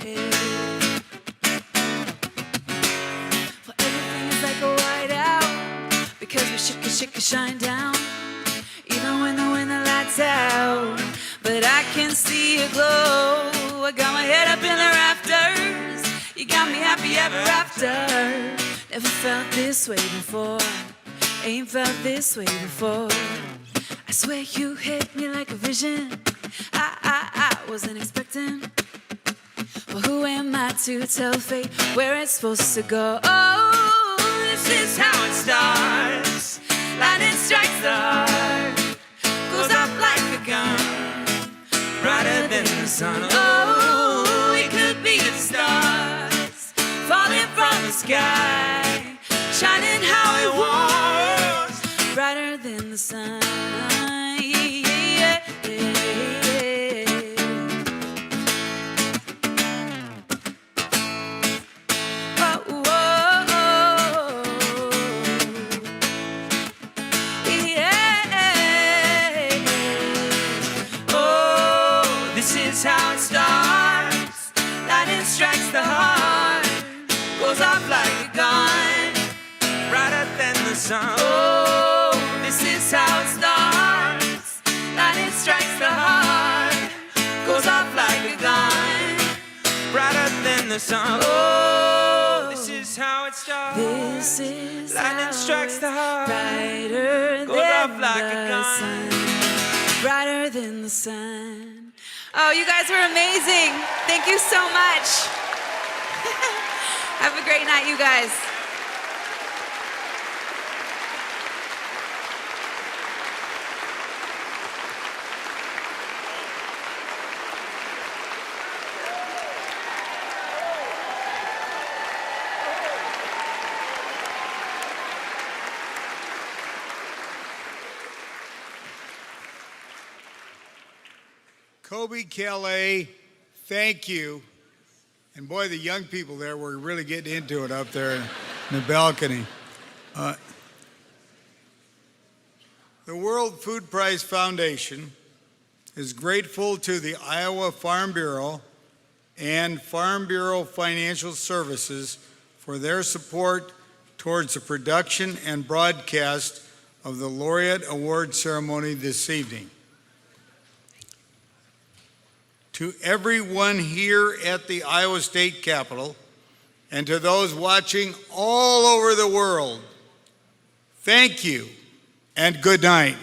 For everything is like a whiteout, because we shake it, shine down. Even when the lights out, but I can see a glow. I got my head up in the rafters. You got me happy ever after. Never felt this way before. Ain't felt this way before. I swear you hit me like a vision. I wasn't expecting. Well, who am I to tell fate where it's supposed to go? Oh, this is how it starts. Lightning strikes the heart, goes off like a gun, brighter than the sun. Oh, we could be the stars falling from the sky, shining how we want, brighter than the sun. Yeah, yeah, yeah. Oh, oh, oh. Oh, this is how it starts. Lightning strikes the heart, goes off like a gun, brighter than the sun. Oh, this is how it starts. Lightning strikes the heart, goes off like a gun, brighter than the sun. Oh, this is how it starts. This is lightning strikes the heart, brighter goes off like a gun, brighter than the sun. Oh, you guys were amazing. Thank you so much. Have a great night, you guys. Kobe Calais, thank you. And boy, the young people there were really getting into it up there in the balcony. The World Food Prize Foundation is grateful to the Iowa Farm Bureau and Farm Bureau Financial Services for their support towards the production and broadcast of the Laureate Award ceremony this evening. To everyone here at the Iowa State Capitol and to those watching all over the world, thank you and good night.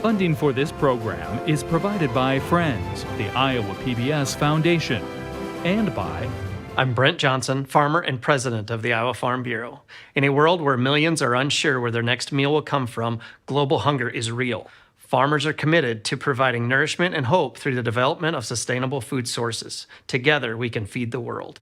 Funding for this program is provided by Friends, the Iowa PBS Foundation, and by I'm Brent Johnson, farmer and president of the Iowa Farm Bureau. In a world where millions are unsure where their next meal will come from, global hunger is real. Farmers are committed to providing nourishment and hope through the development of sustainable food sources. Together, we can feed the world.